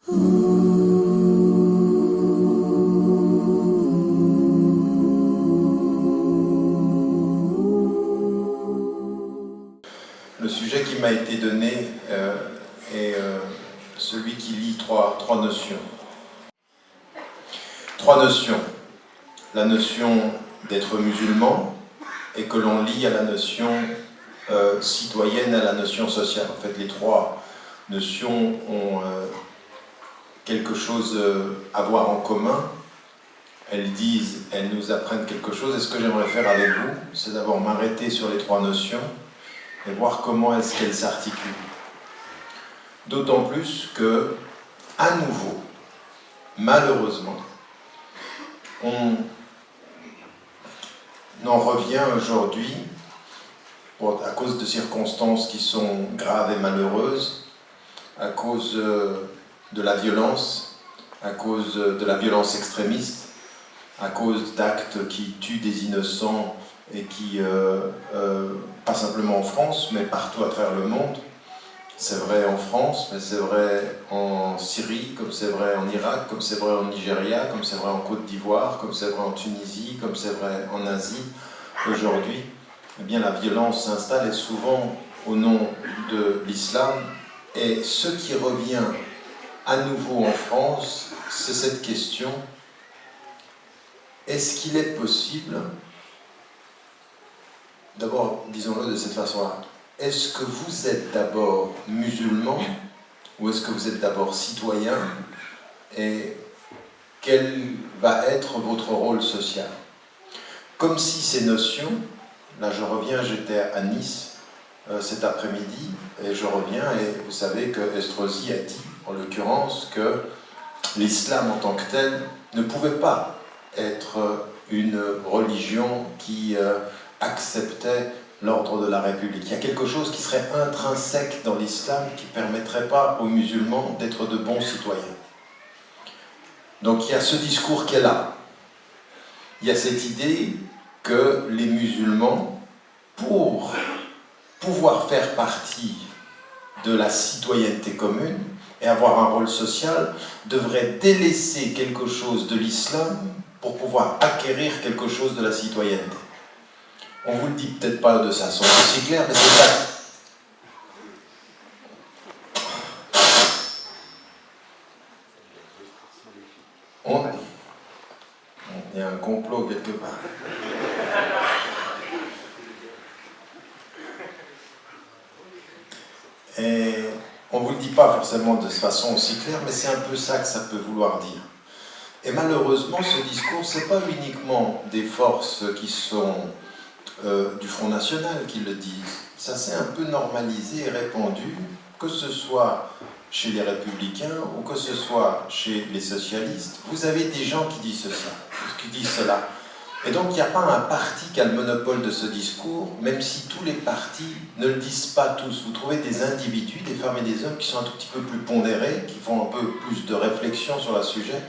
Le sujet qui m'a été donné est celui qui lie trois notions. Trois notions. La notion d'être musulman, et que l'on lie à la notion citoyenne, à la notion sociale. En fait, les trois notions ont quelque chose à voir en commun. Elles nous apprennent quelque chose. Et ce que j'aimerais faire avec vous, c'est d'abord m'arrêter sur les trois notions et voir comment est-ce qu'elles s'articulent. D'autant plus que, à nouveau, malheureusement, on en revient aujourd'hui, à cause de circonstances qui sont graves et malheureuses, à cause de la violence, à cause de la violence extrémiste, à cause d'actes qui tuent des innocents et qui, pas simplement en France, mais partout à travers le monde. C'est vrai en France, mais c'est vrai en Syrie, comme c'est vrai en Irak, comme c'est vrai en Nigeria, comme c'est vrai en Côte d'Ivoire, comme c'est vrai en Tunisie, comme c'est vrai en Asie. Aujourd'hui, eh bien, la violence s'installe et souvent au nom de l'islam. Et ce qui revient à nouveau en France, c'est cette question: est-ce qu'il est possible, d'abord disons-le de cette façon-là, est-ce que vous êtes d'abord musulman ou est-ce que vous êtes d'abord citoyen, et quel va être votre rôle social? Comme si ces notions, là je reviens, j'étais à Nice cet après-midi, et je reviens, et vous savez que Estrosi a dit, en l'occurrence, que l'islam en tant que tel ne pouvait pas être une religion qui acceptait l'ordre de la République. Il y a quelque chose qui serait intrinsèque dans l'islam qui ne permettrait pas aux musulmans d'être de bons citoyens. Donc il y a ce discours qui est là. Il y a cette idée que les musulmans, pour pouvoir faire partie de la citoyenneté commune et avoir un rôle social, devraient délaisser quelque chose de l'islam pour pouvoir acquérir quelque chose de la citoyenneté. On ne vous le dit peut-être pas de façon aussi claire, mais c'est ça. Il y a un complot quelque part. Et on ne vous le dit pas forcément de façon aussi claire, mais c'est un peu ça que ça peut vouloir dire. Et malheureusement, ce discours, ce n'est pas uniquement des forces qui sont du Front National qui le disent. Ça s'est un peu normalisé et répandu, que ce soit chez les Républicains ou que ce soit chez les socialistes. Vous avez des gens qui disent cela. Et donc il n'y a pas un parti qui a le monopole de ce discours, même si tous les partis ne le disent pas tous. Vous trouvez des individus, des femmes et des hommes qui sont un tout petit peu plus pondérés, qui font un peu plus de réflexion sur le sujet,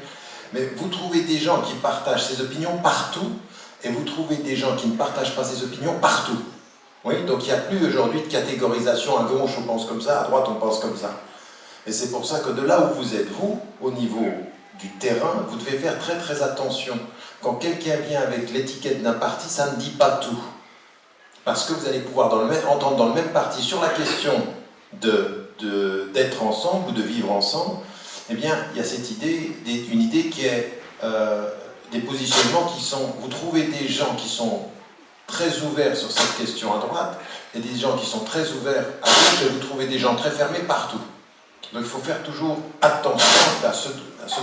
mais vous trouvez des gens qui partagent ces opinions partout, et vous trouvez des gens qui ne partagent pas ces opinions partout. Oui, donc il n'y a plus aujourd'hui de catégorisation, à gauche on pense comme ça, à droite on pense comme ça. Et c'est pour ça que de là où vous êtes, vous, au niveau du terrain, vous devez faire très très attention. Quand quelqu'un vient avec l'étiquette d'un parti, ça ne dit pas tout. Parce que vous allez pouvoir entendre dans le même parti sur la question d'être ensemble ou de vivre ensemble, eh bien, il y a cette idée, une idée qui est des positionnements qui sont... Vous trouvez des gens qui sont très ouverts sur cette question à droite, et des gens qui sont très ouverts à gauche, et vous trouvez des gens très fermés partout. Donc il faut faire toujours attention à ce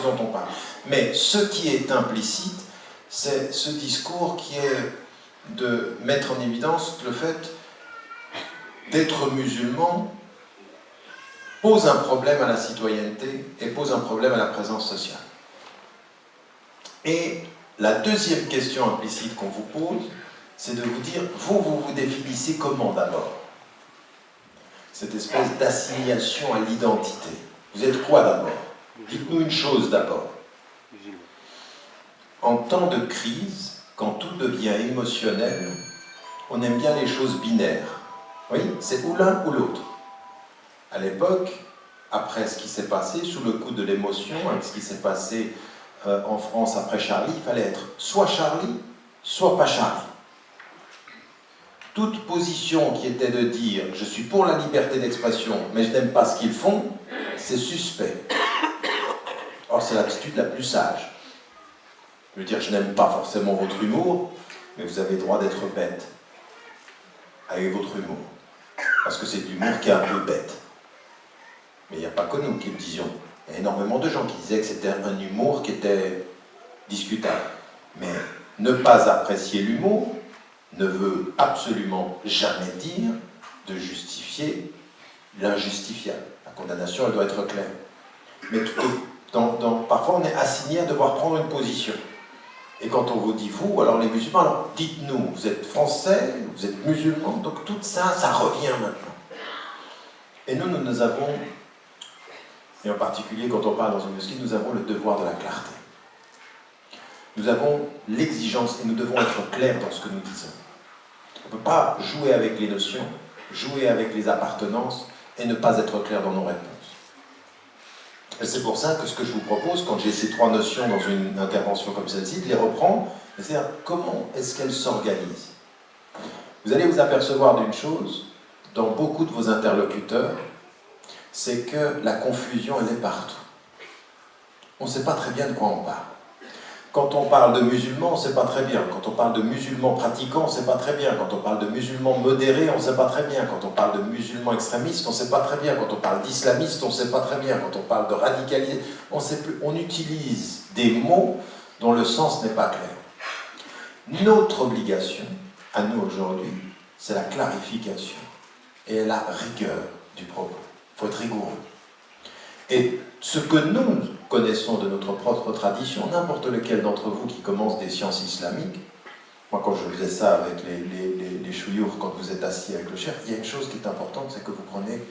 dont on parle. Mais ce qui est implicite, c'est ce discours qui est de mettre en évidence le fait d'être musulman pose un problème à la citoyenneté et pose un problème à la présence sociale. Et la deuxième question implicite qu'on vous pose, c'est de vous dire, vous définissez comment d'abord? Cette espèce d'assignation à l'identité. Vous êtes quoi d'abord? Dites-nous une chose d'abord. En temps de crise, quand tout devient émotionnel, on aime bien les choses binaires. Oui, c'est ou l'un ou l'autre. À l'époque, après ce qui s'est passé, sous le coup de l'émotion, avec ce qui s'est passé en France après Charlie, il fallait être soit Charlie, soit pas Charlie. Toute position qui était de dire « je suis pour la liberté d'expression, mais je n'aime pas ce qu'ils font », c'est suspect. Or, c'est l'attitude la plus sage. Je veux dire, je n'aime pas forcément votre humour, mais vous avez le droit d'être bête avec votre humour. Parce que c'est de l'humour qui est un peu bête. Mais il n'y a pas que nous qui le disions. Il y a énormément de gens qui disaient que c'était un humour qui était discutable. Mais ne pas apprécier l'humour ne veut absolument jamais dire de justifier l'injustifiable. La condamnation, elle doit être claire. Mais parfois, on est assigné à devoir prendre une position. Et quand on vous dit vous, alors les musulmans, alors dites-nous, vous êtes français, vous êtes musulmans, donc tout ça, ça revient maintenant. Et nous avons, et en particulier quand on parle dans une mosquée, nous avons le devoir de la clarté. Nous avons l'exigence, et nous devons être clairs dans ce que nous disons. On ne peut pas jouer avec les notions, jouer avec les appartenances, et ne pas être clair dans nos réponses. Et c'est pour ça que ce que je vous propose, quand j'ai ces trois notions dans une intervention comme celle-ci, de les reprendre, c'est-à-dire comment est-ce qu'elles s'organisent. Vous allez vous apercevoir d'une chose, dans beaucoup de vos interlocuteurs, c'est que la confusion, elle est partout. On ne sait pas très bien de quoi on parle. Quand on parle de musulmans, on ne sait pas très bien. Quand on parle de musulmans pratiquants, on ne sait pas très bien. Quand on parle de musulmans modérés, on ne sait pas très bien. Quand on parle de musulmans extrémistes, on ne sait pas très bien. Quand on parle d'islamistes, on ne sait pas très bien. Quand on parle de radicalisés, on ne sait plus. On utilise des mots dont le sens n'est pas clair. Notre obligation, à nous aujourd'hui, c'est la clarification et la rigueur du propos. Il faut être rigoureux. Et ce que nous connaissons de notre propre tradition, n'importe lequel d'entre vous qui commence des sciences islamiques, moi quand je faisais ça avec les chouyours, quand vous êtes assis avec le chef, il y a une chose qui est importante, c'est que vous prenez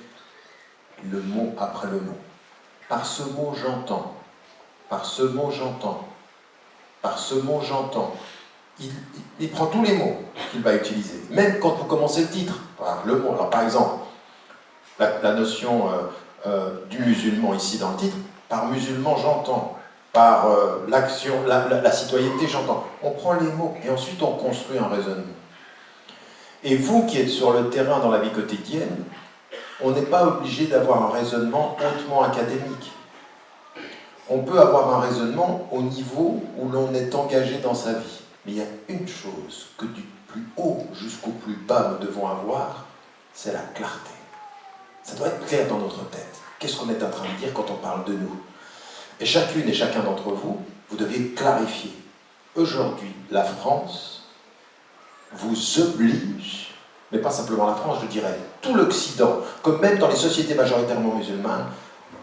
le mot après le mot. Par ce mot j'entends, par ce mot j'entends, par ce mot j'entends. Il prend tous les mots qu'il va utiliser, même quand vous commencez le titre, par le mot. Alors par exemple, la notion du musulman ici dans le titre, par musulman j'entends, par l'action, la citoyenneté j'entends. On prend les mots et ensuite on construit un raisonnement. Et vous qui êtes sur le terrain dans la vie quotidienne, on n'est pas obligé d'avoir un raisonnement hautement académique. On peut avoir un raisonnement au niveau où l'on est engagé dans sa vie. Mais il y a une chose que du plus haut jusqu'au plus bas nous devons avoir, c'est la clarté. Ça doit être clair dans notre tête. Qu'est-ce qu'on est en train de dire quand on parle de nous? Et chacune et chacun d'entre vous, vous devez clarifier. Aujourd'hui, la France vous oblige, mais pas simplement la France, je dirais, tout l'Occident, comme même dans les sociétés majoritairement musulmanes,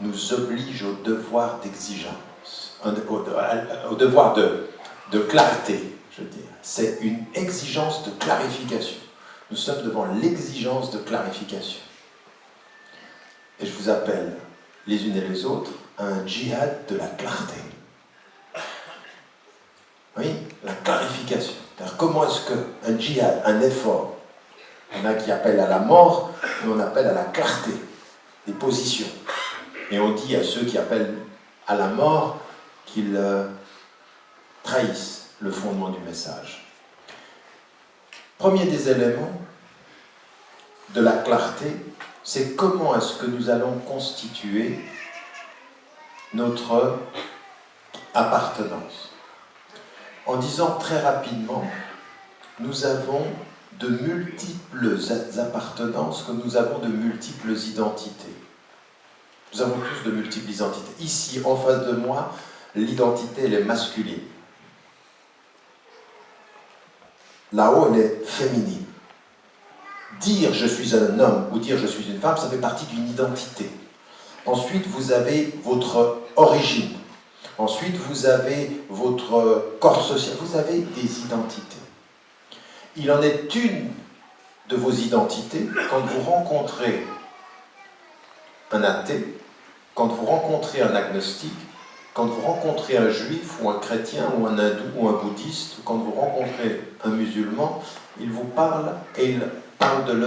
nous oblige au devoir d'exigence, au devoir de clarté, je veux dire. C'est une exigence de clarification. Nous sommes devant l'exigence de clarification. Et je vous appelle, les unes et les autres, à un djihad de la clarté. Oui, la clarification. C'est-à-dire, comment est-ce qu'un djihad, un effort, il y en a qui appellent à la mort, mais on appelle à la clarté des positions. Et on dit à ceux qui appellent à la mort qu'ils trahissent le fondement du message. Premier des éléments de la clarté, c'est comment est-ce que nous allons constituer notre appartenance. En disant très rapidement, nous avons de multiples appartenances, comme nous avons de multiples identités. Nous avons tous de multiples identités. Ici, en face de moi, l'identité, elle est masculine. Là-haut, elle est féminine. Dire je suis un homme ou dire je suis une femme, ça fait partie d'une identité. Ensuite, vous avez votre origine. Ensuite, vous avez votre corps social. Vous avez des identités. Il en est une de vos identités quand vous rencontrez un athée, quand vous rencontrez un agnostique, quand vous rencontrez un juif ou un chrétien ou un hindou ou un bouddhiste, ou quand vous rencontrez un musulman, ils vous parlent et ils parlent de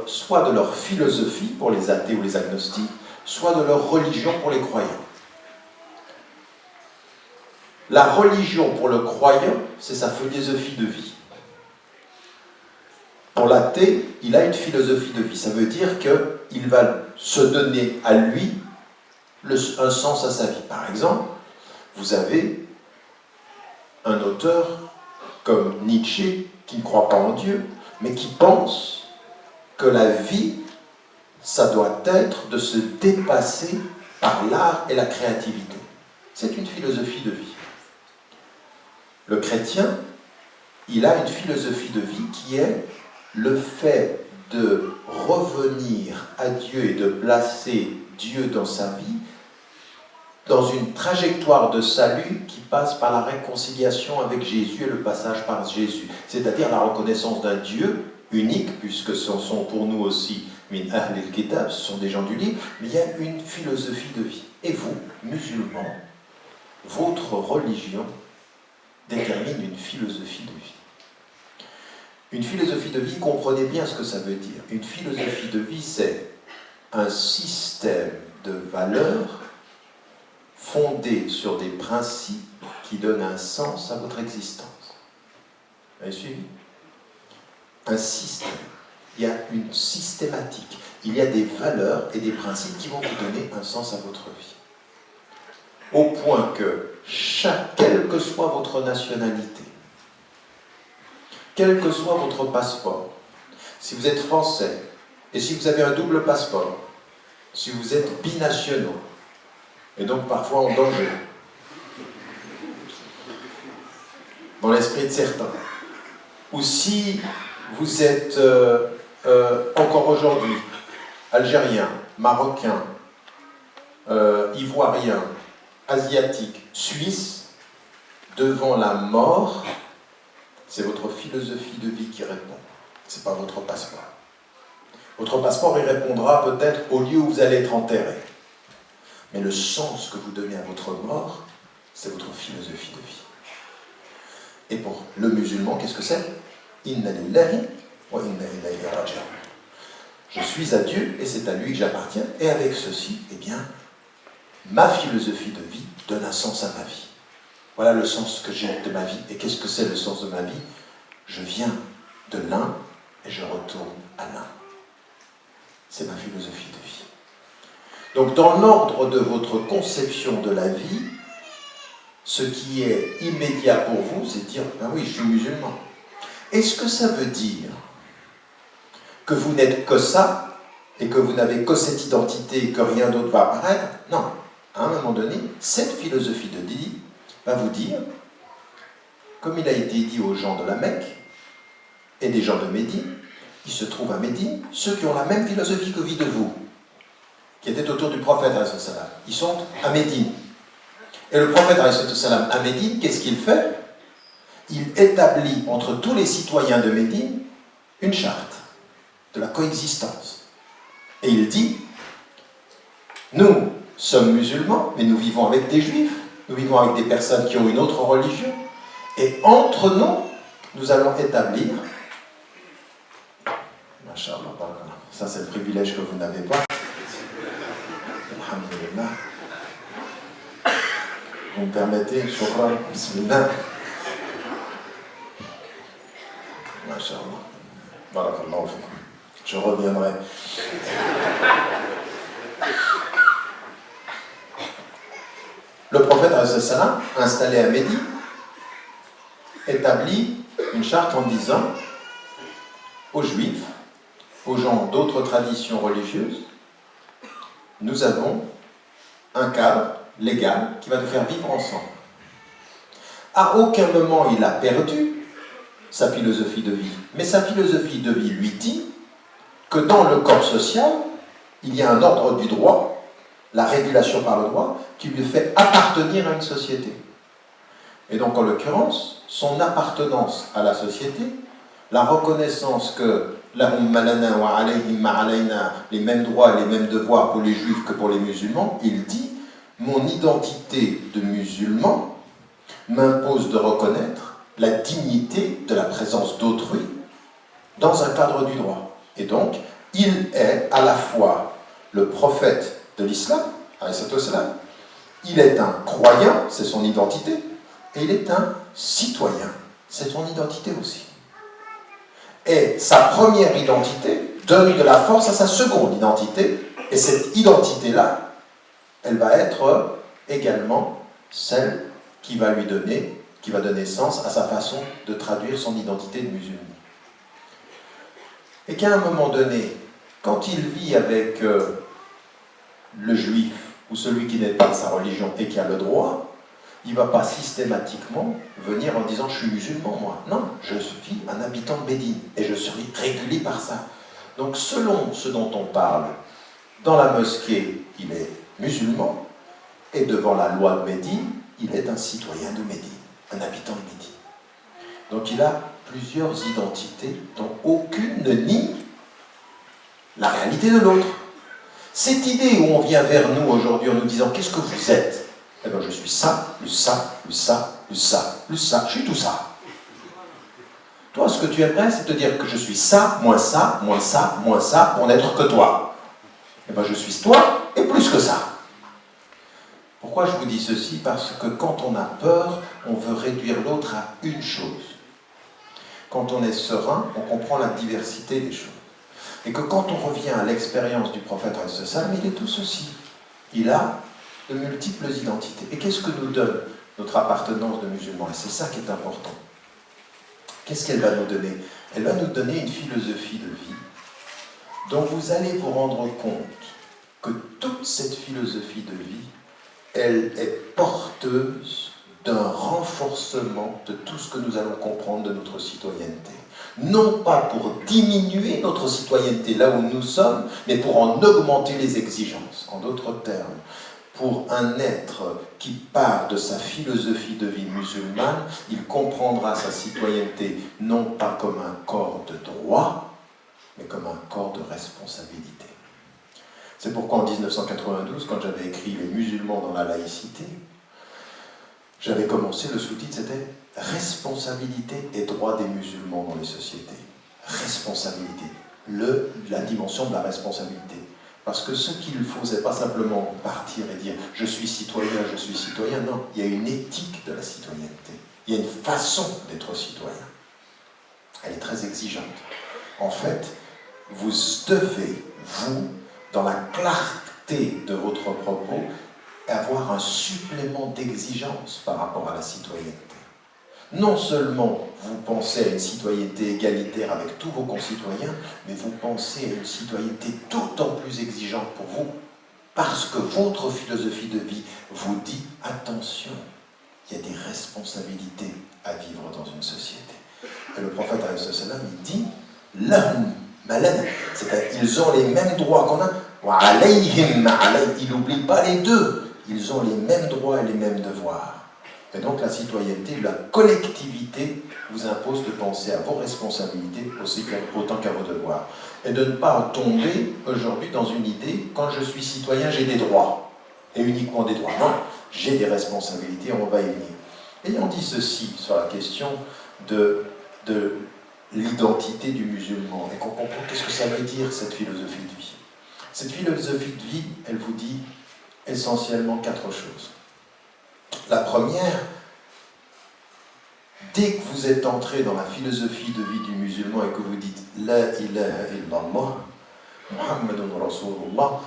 soit de leur philosophie pour les athées ou les agnostiques, soit de leur religion pour les croyants. La religion pour le croyant, c'est sa philosophie de vie. Pour l'athée, il a une philosophie de vie. Ça veut dire qu'il va se donner à lui un sens à sa vie. Par exemple, vous avez un auteur comme Nietzsche qui ne croit pas en Dieu, mais qui pense que la vie, ça doit être de se dépasser par l'art et la créativité. C'est une philosophie de vie. Le chrétien, il a une philosophie de vie qui est le fait de revenir à Dieu et de placer Dieu dans sa vie dans une trajectoire de salut qui passe par la réconciliation avec Jésus et le passage par Jésus, c'est-à-dire la reconnaissance d'un Dieu unique, puisque ce sont pour nous aussi min ahl al-kitab, ce sont des gens du livre, mais il y a une philosophie de vie. Et vous, musulmans, votre religion détermine une philosophie de vie. Une philosophie de vie, comprenez bien ce que ça veut dire. Une philosophie de vie, c'est un système de valeurs fondé sur des principes qui donnent un sens à votre existence. Vous avez suivi? Un système. Il y a une systématique. Il y a des valeurs et des principes qui vont vous donner un sens à votre vie. Au point que, quelle que soit votre nationalité, quel que soit votre passeport, si vous êtes français, et si vous avez un double passeport, si vous êtes binationaux, et donc parfois en danger, dans l'esprit de certains, ou si vous êtes encore aujourd'hui algérien, marocain, ivoirien, asiatique, suisse, devant la mort, c'est votre philosophie de vie qui répond, ce n'est pas votre passeport. Votre passeport, il répondra peut-être au lieu où vous allez être enterré. Mais le sens que vous donnez à votre mort, c'est votre philosophie de vie. Et pour le musulman, qu'est-ce que c'est? Inna lillahi wa inna ilayhi raji'un. Je suis à Dieu et c'est à lui que j'appartiens. Et avec ceci, eh bien, ma philosophie de vie donne un sens à ma vie. Voilà le sens que j'ai de ma vie. Et qu'est-ce que c'est le sens de ma vie? Je viens de l'un et je retourne à l'un. C'est ma philosophie de vie. Donc, dans l'ordre de votre conception de la vie, ce qui est immédiat pour vous, c'est de dire « Ben oui, je suis musulman ». Est-ce que ça veut dire que vous n'êtes que ça et que vous n'avez que cette identité et que rien d'autre va apparaître? Non. À un moment donné, cette philosophie de vie va vous dire, comme il a été dit aux gens de la Mecque et des gens de Médine, il se trouve à Médine, ceux qui ont la même philosophie que vie de vous, qui étaient autour du prophète, ils sont à Médine. Et le prophète, à Médine, qu'est-ce qu'il fait? Il établit entre tous les citoyens de Médine une charte de la coexistence. Et il dit, nous sommes musulmans, mais nous vivons avec des juifs, nous vivons avec des personnes qui ont une autre religion, et entre nous, nous allons établir, ça c'est le privilège que vous n'avez pas, alhamdulillah, vous me permettez, shukran, bismillah, masha'Allah, barakallahu fikum, je reviendrai. Le prophète, installé à Médine, établit une charte en disant aux Juifs, aux gens d'autres traditions religieuses, nous avons un cadre légal qui va nous faire vivre ensemble. À aucun moment il a perdu sa philosophie de vie, mais sa philosophie de vie lui dit que dans le corps social, il y a un ordre du droit, la régulation par le droit, qui lui fait appartenir à une société. Et donc, en l'occurrence, son appartenance à la société, la reconnaissance que les mêmes droits et les mêmes devoirs pour les juifs que pour les musulmans, il dit, mon identité de musulman m'impose de reconnaître la dignité de la présence d'autrui dans un cadre du droit. Et donc, il est à la fois le prophète de l'islam, il est un croyant, c'est son identité, et il est un citoyen, c'est son identité aussi. Et sa première identité donne de la force à sa seconde identité, et cette identité-là, elle va être également celle qui va donner sens à sa façon de traduire son identité de musulman. Et qu'à un moment donné, quand il vit avec le juif, ou celui qui n'est pas de sa religion et qui a le droit, il ne va pas systématiquement venir en disant « je suis musulman, moi ». Non, je suis un habitant de Médine et je suis régulé par ça. Donc selon ce dont on parle, dans la mosquée, il est musulman et devant la loi de Médine, il est un citoyen de Médine, un habitant de Médine. Donc il a plusieurs identités dont aucune ne nie la réalité de l'autre. Cette idée où on vient vers nous aujourd'hui en nous disant « qu'est-ce que vous êtes ?» Eh bien, je suis ça, le ça, le ça, le ça, le ça, je suis tout ça. Toi, ce que tu aimerais, c'est te dire que je suis ça, moins ça, moins ça, moins ça, pour n'être que toi. Eh bien, je suis toi, et plus que ça. Pourquoi je vous dis ceci? Parce que quand on a peur, on veut réduire l'autre à une chose. Quand on est serein, on comprend la diversité des choses. Et que quand on revient à l'expérience du prophète, il est tout ceci. Il a de multiples identités. Et qu'est-ce que nous donne notre appartenance de musulmans? Et c'est ça qui est important. Qu'est-ce qu'elle va nous donner? Elle va nous donner une philosophie de vie dont vous allez vous rendre compte que toute cette philosophie de vie, elle est porteuse d'un renforcement de tout ce que nous allons comprendre de notre citoyenneté. Non pas pour diminuer notre citoyenneté là où nous sommes, mais pour en augmenter les exigences. En d'autres termes, pour un être qui part de sa philosophie de vie musulmane, il comprendra sa citoyenneté non pas comme un corps de droit, mais comme un corps de responsabilité. C'est pourquoi en 1992, quand j'avais écrit « Les musulmans dans la laïcité », j'avais commencé, le sous-titre c'était « Responsabilité et droits des musulmans dans les sociétés ». Responsabilité, la dimension de la responsabilité. Parce que ce qu'il faut, c'est pas simplement partir et dire « je suis citoyen », non, il y a une éthique de la citoyenneté. Il y a une façon d'être citoyen. Elle est très exigeante. En fait, vous devez, vous, dans la clarté de votre propos, avoir un supplément d'exigence par rapport à la citoyenneté. Non seulement vous pensez à une citoyenneté égalitaire avec tous vos concitoyens, mais vous pensez à une citoyenneté d'autant plus exigeante pour vous, parce que votre philosophie de vie vous dit « attention, il y a des responsabilités à vivre dans une société ». Et le prophète, il dit « lahum malana », c'est-à-dire ils ont les mêmes droits qu'on a, « wa alayhim alayh », il n'oublie pas les deux, ils ont les mêmes droits et les mêmes devoirs. Et donc la citoyenneté, la collectivité vous impose de penser à vos responsabilités autant qu'à vos devoirs. Et de ne pas tomber aujourd'hui dans une idée, quand je suis citoyen, j'ai des droits. Et uniquement des droits. Non, j'ai des responsabilités, on va y venir. Ayant dit ceci sur la question de l'identité du musulman, et qu'on comprend qu'est-ce que ça veut dire cette philosophie de vie. Cette philosophie de vie, elle vous dit essentiellement 4 choses. La première, dès que vous êtes entré dans la philosophie de vie du musulman et que vous dites « La ilaha illallah, Muhammadun Rasulullah »,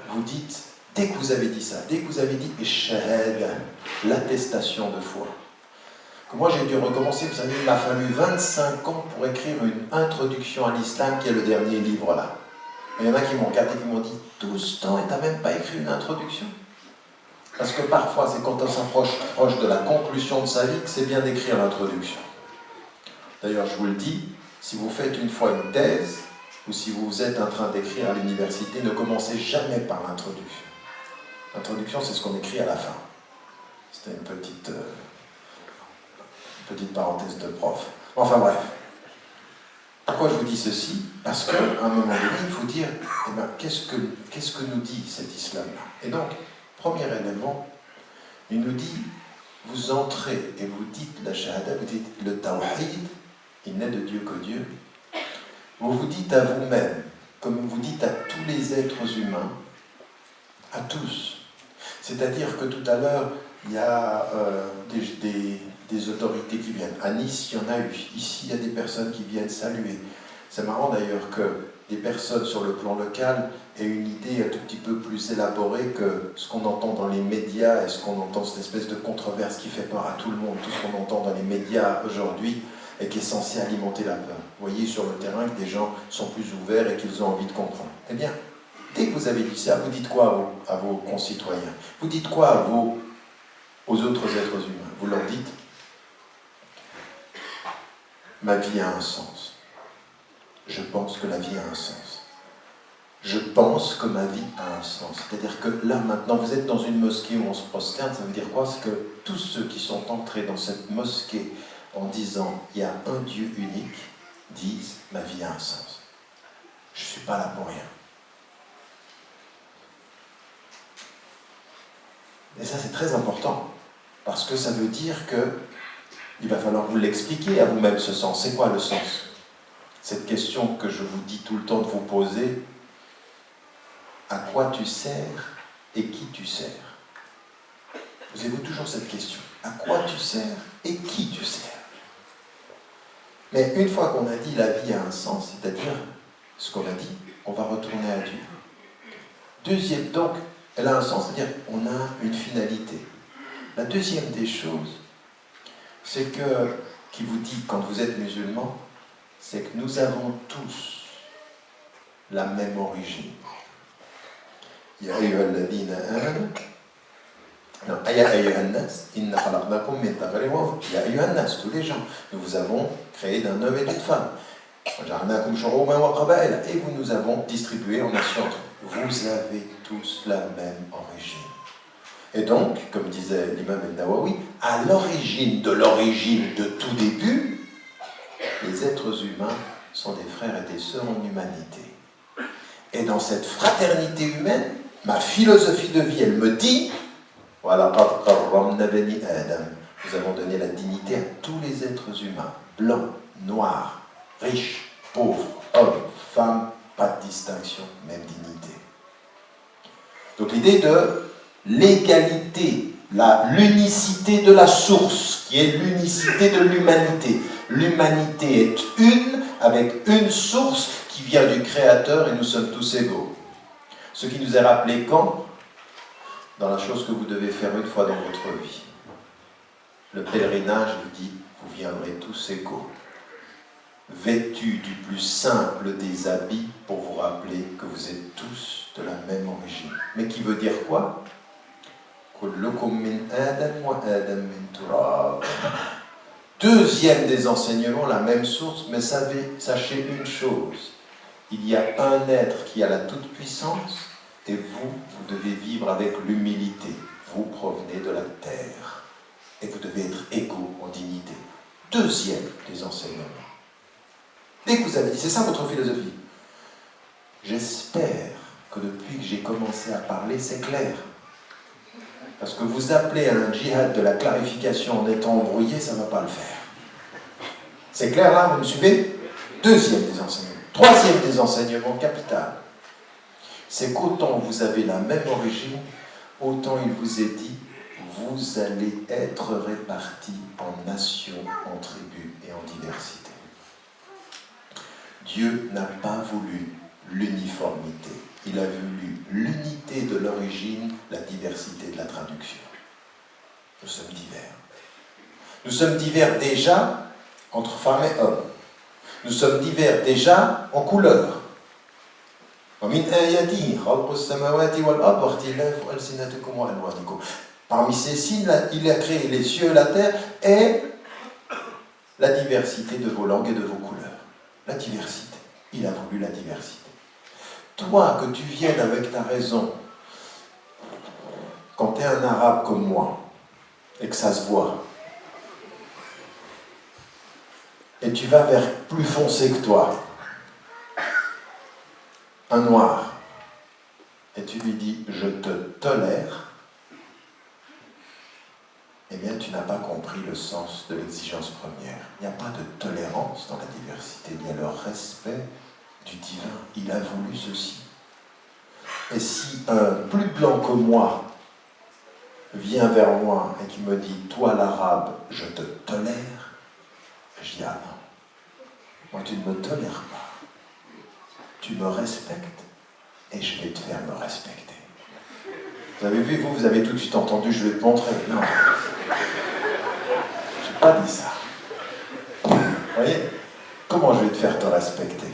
vous dites, dès que vous avez dit ça, dès que vous avez dit « Shahada », l'attestation de foi. Que moi j'ai dû recommencer, vous savez, il m'a fallu 25 ans pour écrire une introduction à l'islam qui est le dernier livre là. Il y en a qui m'ont regardé et qui m'ont dit « Tout ce temps et tu n'as même pas écrit une introduction ?» Parce que parfois, c'est quand on s'approche proche de la conclusion de sa vie que c'est bien d'écrire l'introduction. D'ailleurs, je vous le dis, si vous faites une fois une thèse, ou si vous êtes en train d'écrire à l'université, ne commencez jamais par l'introduction. L'introduction, c'est ce qu'on écrit à la fin. C'était une petite parenthèse de prof. Enfin bref. Pourquoi je vous dis ceci? Parce qu'à un moment donné, il faut dire, eh ben, qu'est-ce que nous dit cet islam-là? Et donc, premier élément, il nous dit, vous entrez et vous dites la shahada, vous dites le tawhid, il n'est de Dieu que Dieu. Vous vous dites à vous-même, comme vous dites à tous les êtres humains, à tous. C'est-à-dire que tout à l'heure, il y a des autorités qui viennent. À Nice, il y en a eu. Ici, il y a des personnes qui viennent saluer. C'est marrant d'ailleurs que des personnes sur le plan local aient une idée un tout petit peu plus élaborée que ce qu'on entend dans les médias et ce qu'on entend, cette espèce de controverse qui fait peur à tout le monde, tout ce qu'on entend dans les médias aujourd'hui et qui est censé alimenter la peur. Vous voyez sur le terrain que des gens sont plus ouverts et qu'ils ont envie de comprendre. Eh bien, dès que vous avez dit ça, vous dites quoi à vos concitoyens? Vous dites quoi aux autres êtres humains? Vous leur dites, ma vie a un sens. Je pense que la vie a un sens. Je pense que ma vie a un sens. C'est-à-dire que là, maintenant, vous êtes dans une mosquée où on se prosterne, ça veut dire quoi? C'est que tous ceux qui sont entrés dans cette mosquée en disant « il y a un Dieu unique », disent « ma vie a un sens. Je ne suis pas là pour rien. » Et ça, c'est très important, parce que ça veut dire que il va falloir vous l'expliquer à vous-même, ce sens. C'est quoi le sens? Cette question que je vous dis tout le temps de vous poser, à quoi tu sers et qui tu sers? Posez-vous toujours cette question. À quoi tu sers et qui tu sers? Mais une fois qu'on a dit la vie a un sens, c'est-à-dire ce qu'on a dit, on va retourner à Dieu. Deuxième, donc, elle a un sens, c'est-à-dire on a une finalité. La deuxième des choses, c'est que, qui vous dit quand vous êtes musulman, c'est que nous avons tous la même origine. Ya ayyuhalladhina amanu, non, ya ayyuhannas, inna khalaqnakum min dhakarin wa untha. Ya ayyuhannas, tous les gens, nous vous avons créé d'un homme et d'une femme. Waja'alnakum shu'uban wa qaba'ila, et vous nous avons distribués en nations. Vous avez tous la même origine. Et donc, comme disait l'imam al-Nawawi, à l'origine de tout début, les êtres humains sont des frères et des sœurs en humanité. Et dans cette fraternité humaine, ma philosophie de vie, elle me dit, voilà, nous avons donné la dignité à tous les êtres humains, blancs, noirs, riches, pauvres, hommes, femmes, pas de distinction, même dignité. Donc l'idée de l'égalité, l'unicité de la source, qui est l'unicité de l'humanité. L'humanité est une, avec une source qui vient du Créateur et nous sommes tous égaux. Ce qui nous est rappelé quand? Dans la chose que vous devez faire une fois dans votre vie. Le pèlerinage vous dit, vous viendrez tous égaux. Vêtus du plus simple des habits pour vous rappeler que vous êtes tous de la même origine. Mais qui veut dire quoi? Deuxième des enseignements, la même source, mais sachez une chose, il y a un être qui a la toute-puissance et vous devez vivre avec l'humilité. Vous provenez de la terre et vous devez être égaux en dignité. Deuxième des enseignements. Dès que vous avez dit, c'est ça votre philosophie. J'espère que depuis que j'ai commencé à parler, c'est clair. Parce que vous appelez à un djihad de la clarification en étant embrouillé, ça ne va pas le faire. C'est clair là, vous me suivez? Deuxième des enseignements. Troisième des enseignements capital, c'est qu'autant vous avez la même origine, autant il vous est dit, vous allez être répartis en nations, en tribus et en diversité. Dieu n'a pas voulu l'uniformité. Il a voulu l'unité de l'origine, la diversité de la traduction. Nous sommes divers. Nous sommes divers déjà entre femmes et hommes. Nous sommes divers déjà en couleur. Parmi ces signes, il a créé les cieux et la terre et la diversité de vos langues et de vos couleurs. La diversité. Il a voulu la diversité. Toi, que tu viennes avec ta raison, quand tu es un arabe comme moi, et que ça se voit, et tu vas vers plus foncé que toi, un noir, et tu lui dis « je te tolère », eh bien tu n'as pas compris le sens de l'exigence première. Il n'y a pas de tolérance dans la diversité, il y a le respect du divin. Il a voulu ceci. Et si un plus blanc que moi vient vers moi et qui me dit « Toi l'arabe, je te tolère », je dis « Ah non, moi tu ne me tolères pas, tu me respectes et je vais te faire me respecter. » Vous avez vu, vous avez tout de suite entendu « Je vais te montrer ». Non, je n'ai pas dit ça. Vous voyez, comment je vais te faire te respecter?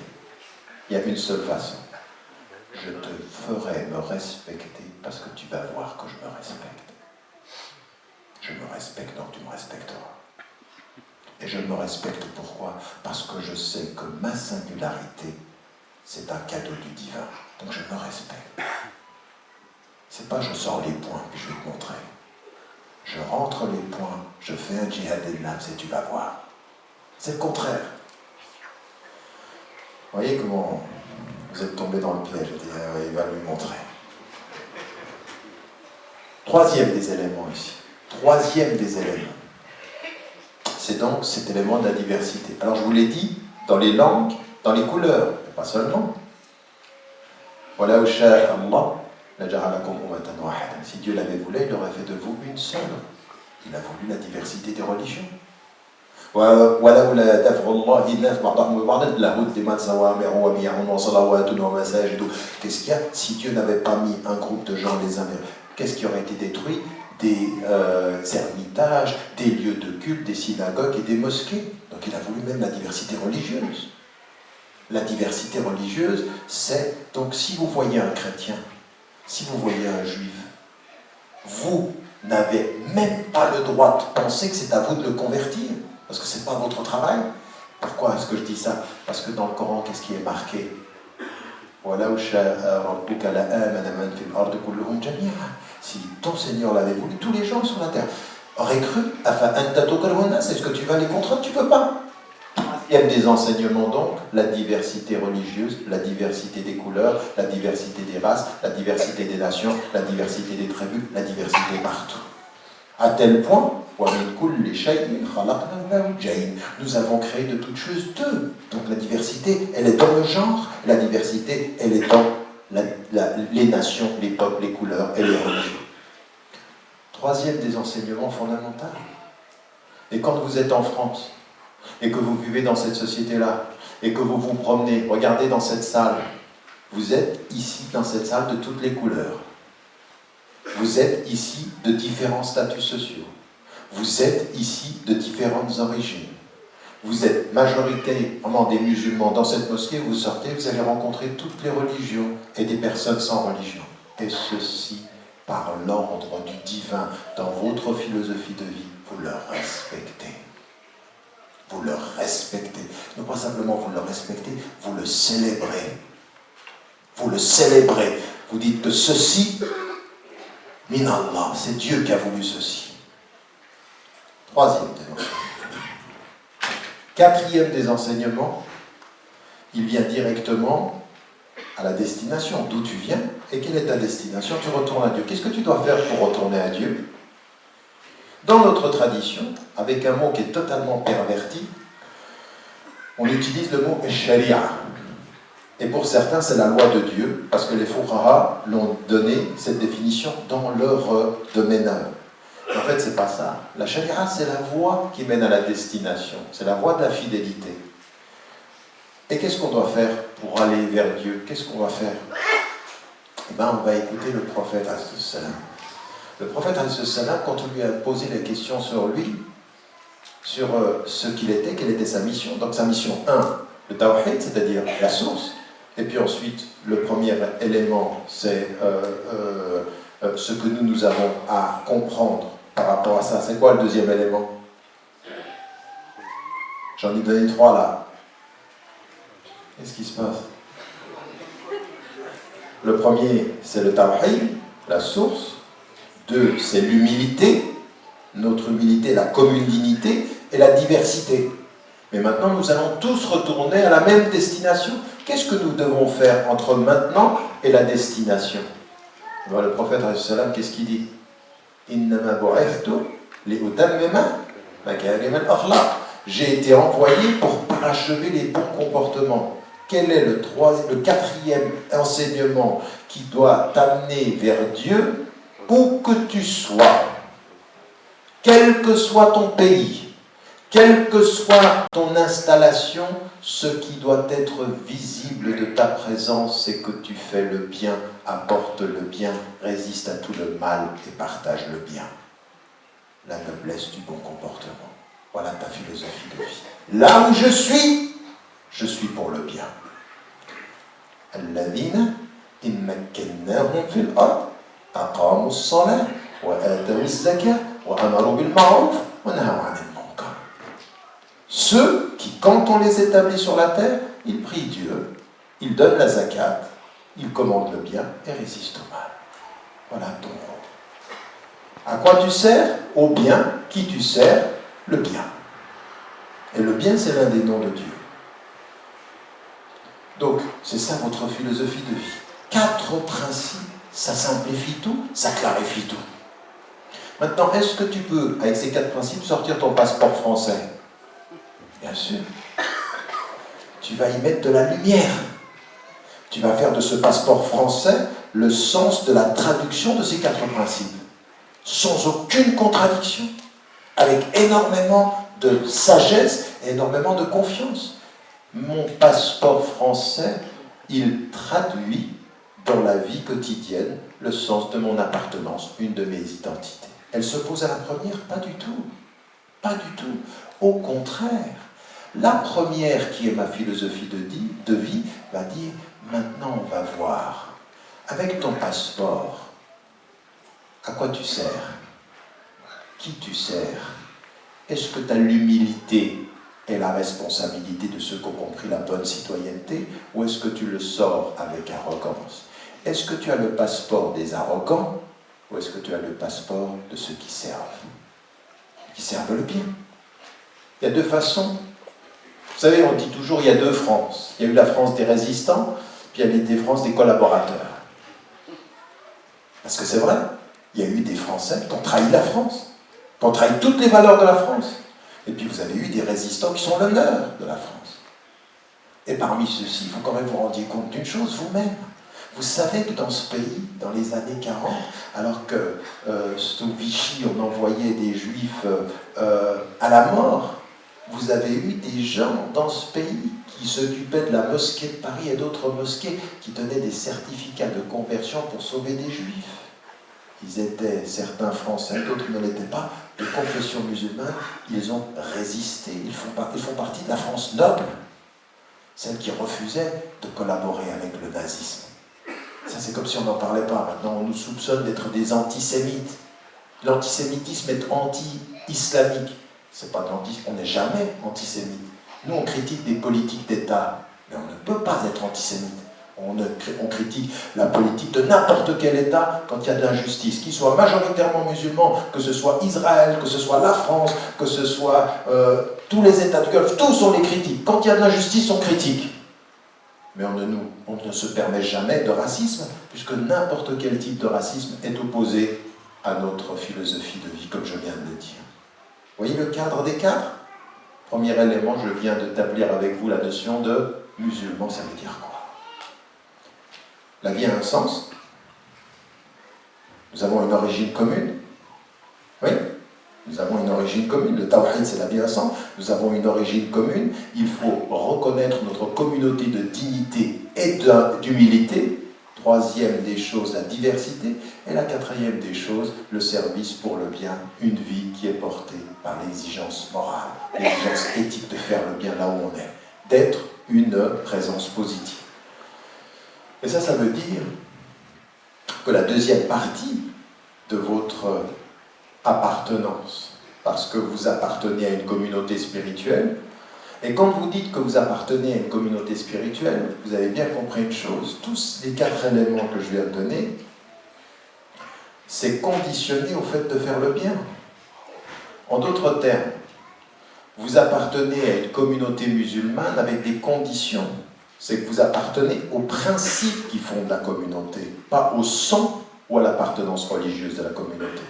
Il y a une seule façon. Je te ferai me respecter parce que tu vas voir que je me respecte. Je me respecte, donc tu me respecteras. Et je me respecte pourquoi? Parce que je sais que ma singularité, c'est un cadeau du divin. Donc je me respecte. C'est pas je sors les poings puis je vais te montrer. Je rentre les poings, je fais un djihad el-nafs et tu vas voir. C'est le contraire. Vous voyez comment vous êtes tombé dans le piège, il va lui montrer. Troisième des éléments ici. Troisième des éléments. C'est donc cet élément de la diversité. Alors je vous l'ai dit, dans les langues, dans les couleurs, mais pas seulement. Voilà où Allah, si Dieu l'avait voulu, il aurait fait de vous une seule. Il a voulu la diversité des religions. Qu'est-ce qu'il y a? Si Dieu n'avait pas mis un groupe de gens les uns vers qu'est-ce qui aurait été détruit? Des ermitages, des lieux de culte, des synagogues et des mosquées. Donc il a voulu même la diversité religieuse. La diversité religieuse, c'est... Donc si vous voyez un chrétien, si vous voyez un juif, vous n'avez même pas le droit de penser que c'est à vous de le convertir, parce que ce n'est pas votre travail. Pourquoi est-ce que je dis ça? Parce que dans le Coran, qu'est-ce qui est marqué? Si ton Seigneur l'avait voulu, tous les gens sur la terre auraient cru. Est-ce que tu vas les contraindre? Tu ne peux pas. Troisième des enseignements donc, la diversité religieuse, la diversité des couleurs, la diversité des races, la diversité des nations, la diversité des tribus, la diversité partout. À tel point, nous avons créé de toutes choses deux. Donc la diversité, elle est dans le genre, la diversité, elle est dans les nations, les peuples, les couleurs et les religions. Troisième des enseignements fondamentaux. Et quand vous êtes en France, et que vous vivez dans cette société-là, et que vous vous promenez, regardez dans cette salle, vous êtes ici dans cette salle de toutes les couleurs. Vous êtes ici de différents statuts sociaux. Vous êtes ici de différentes origines. Vous êtes majoritairement des musulmans. Dans cette mosquée, vous sortez, vous allez rencontrer toutes les religions et des personnes sans religion. Et ceci, par l'ordre du divin, dans votre philosophie de vie, vous le respectez. Vous le respectez. Non pas simplement vous le respectez, vous le célébrez. Vous le célébrez. Vous dites que ceci, minallah, c'est Dieu qui a voulu ceci. Troisième des enseignements. Quatrième des enseignements, il vient directement à la destination. D'où tu viens et quelle est ta destination? Tu retournes à Dieu. Qu'est-ce que tu dois faire pour retourner à Dieu? Dans notre tradition, avec un mot qui est totalement perverti, on utilise le mot sharia. Et pour certains, c'est la loi de Dieu, parce que les fuqaha l'ont donné, cette définition, dans leur domaine. En fait, c'est pas ça. La sharia, c'est la voie qui mène à la destination. C'est la voie de la fidélité. Et qu'est-ce qu'on doit faire pour aller vers Dieu? Qu'est-ce qu'on va faire? Eh bien, on va écouter le prophète, alayhi salam. Le prophète, alayhi salam, quand on lui a posé la question sur lui, sur ce qu'il était, quelle était sa mission. Donc sa mission 1, le tawhid, c'est-à-dire la source. Et puis ensuite, le premier élément, c'est ce que nous avons à comprendre par rapport à ça. C'est quoi le deuxième élément? J'en ai donné 3 là. Qu'est-ce qui se passe? Le premier, c'est le tawhid, la source. 2, c'est l'humilité, notre humilité, la commune dignité et la diversité. Mais maintenant, nous allons tous retourner à la même destination. Qu'est-ce que nous devons faire entre maintenant et la destination? Alors, le prophète, qu'est-ce qu'il dit? J'ai été envoyé pour parachever les bons comportements. Quel est le quatrième enseignement qui doit t'amener vers Dieu, où que tu sois, quel que soit ton pays, quelle que soit ton installation, ce qui doit être visible de ta présence, c'est que tu fais le bien, apporte le bien, résiste à tout le mal et partage le bien. La noblesse du bon comportement. Voilà ta philosophie de vie. Là où je suis pour le bien. الذين إن مكناهم في الأرض أقاموا الصلاة وآتوا الزكاة وأمروا بالمعروف ونهوا عن المنكر. Ceux qui, quand on les établit sur la terre, ils prient Dieu, ils donnent la zakat, ils commandent le bien et résistent au mal. Voilà ton rôle. À quoi tu sers? Au bien. Qui tu sers? Le bien. Et le bien, c'est l'un des noms de Dieu. Donc, c'est ça votre philosophie de vie. 4 principes, ça simplifie tout, ça clarifie tout. Maintenant, est-ce que tu peux, avec ces 4 principes, sortir ton passeport français? Bien sûr. Tu vas y mettre de la lumière. Tu vas faire de ce passeport français le sens de la traduction de ces 4 principes. Sans aucune contradiction. Avec énormément de sagesse et énormément de confiance. Mon passeport français, il traduit dans la vie quotidienne le sens de mon appartenance, une de mes identités. Elle se pose à la première? Pas du tout. Pas du tout. Au contraire, la première qui est ma philosophie de vie va dire, maintenant on va voir, avec ton passeport, à quoi tu sers? Qui tu sers? Est-ce que tu as l'humilité et la responsabilité de ceux qui ont compris la bonne citoyenneté, ou est-ce que tu le sors avec arrogance? Est-ce que tu as le passeport des arrogants, ou est-ce que tu as le passeport de ceux qui servent le bien? Il y a 2 façons. Vous savez, on dit toujours, il y a 2 France. Il y a eu la France des résistants, puis il y a eu la France des collaborateurs. Parce que c'est vrai, il y a eu des Français qui ont trahi la France, qui ont trahi toutes les valeurs de la France. Et puis vous avez eu des résistants qui sont l'honneur de la France. Et parmi ceux-ci, il faut quand même vous rendre compte d'une chose, vous-même. Vous savez que dans ce pays, dans les années 40, alors que sous Vichy, on envoyait des Juifs à la mort, vous avez eu des gens dans ce pays qui s'occupaient de la mosquée de Paris et d'autres mosquées qui donnaient des certificats de conversion pour sauver des Juifs. Ils étaient, certains Français, d'autres ne l'étaient pas, de confession musulmane, ils ont résisté, ils font partie de la France noble, celle qui refusait de collaborer avec le nazisme. Ça, c'est comme si on n'en parlait pas. Maintenant, on nous soupçonne d'être des antisémites. L'antisémitisme est anti-islamique. C'est pas on n'est jamais antisémite. Nous, on critique des politiques d'État, mais on ne peut pas être antisémite. On critique la politique de n'importe quel État quand il y a de l'injustice, qu'il soit majoritairement musulman, que ce soit Israël, que ce soit la France, que ce soit tous les États du Golfe, tous on les critique. Quand il y a de l'injustice, on critique. Mais on ne se permet jamais de racisme, puisque n'importe quel type de racisme est opposé à notre philosophie de vie, comme je viens de le dire. Vous voyez le cadre des cadres? Premier élément, je viens d'établir avec vous la notion de musulman, ça veut dire quoi? La vie a un sens. Nous avons une origine commune. Oui, nous avons une origine commune. Le tawhid, c'est la vie a un sens. Nous avons une origine commune. Il faut reconnaître notre communauté de dignité et d'humilité. 3e des choses, la diversité. Et la 4e des choses, le service pour le bien. Une vie qui est portée par l'exigence morale, l'exigence éthique de faire le bien là où on est. D'être une présence positive. Et ça veut dire que la 2e partie de votre appartenance, parce que vous appartenez à une communauté spirituelle, et quand vous dites que vous appartenez à une communauté spirituelle, vous avez bien compris une chose, tous les 4 éléments que je viens de donner, c'est conditionné au fait de faire le bien. En d'autres termes, vous appartenez à une communauté musulmane avec des conditions. C'est que vous appartenez aux principes qui fondent la communauté, pas au sang ou à l'appartenance religieuse de la communauté.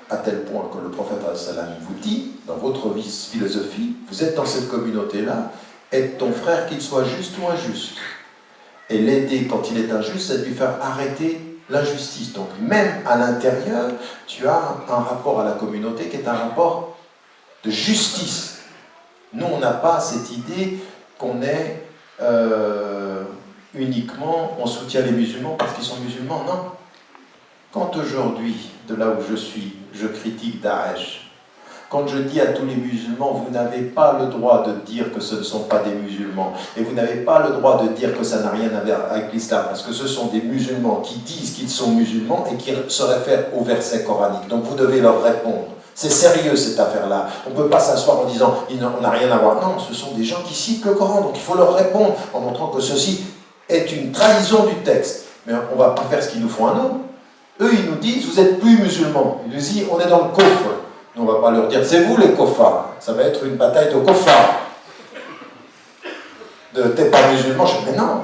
À tel point que le prophète sallam vous dit, dans votre philosophie, vous êtes dans cette communauté-là, aide ton frère qu'il soit juste ou injuste. Et l'aider quand il est injuste, c'est de lui faire arrêter l'injustice. Donc même à l'intérieur, tu as un rapport à la communauté qui est un rapport de justice. Nous, on n'a pas cette idée qu'on est uniquement, on soutient les musulmans parce qu'ils sont musulmans. Non. Quand aujourd'hui, de là où je suis, je critique Daesh, quand je dis à tous les musulmans, vous n'avez pas le droit de dire que ce ne sont pas des musulmans, et vous n'avez pas le droit de dire que ça n'a rien à voir avec l'islam, parce que ce sont des musulmans qui disent qu'ils sont musulmans et qui se réfèrent au verset coranique. Donc vous devez leur répondre. C'est sérieux cette affaire-là. On ne peut pas s'asseoir en disant on n'a rien à voir. Non, ce sont des gens qui citent le Coran, donc il faut leur répondre en montrant que ceci est une trahison du texte. Mais on ne va pas faire ce qu'ils nous font à nous. Eux, ils nous disent vous n'êtes plus musulmans. Ils nous disent on est dans le kufr. Nous, on ne va pas leur dire c'est vous les kofars. Ça va être une bataille de kofars. T'es pas musulman. Je dis mais non.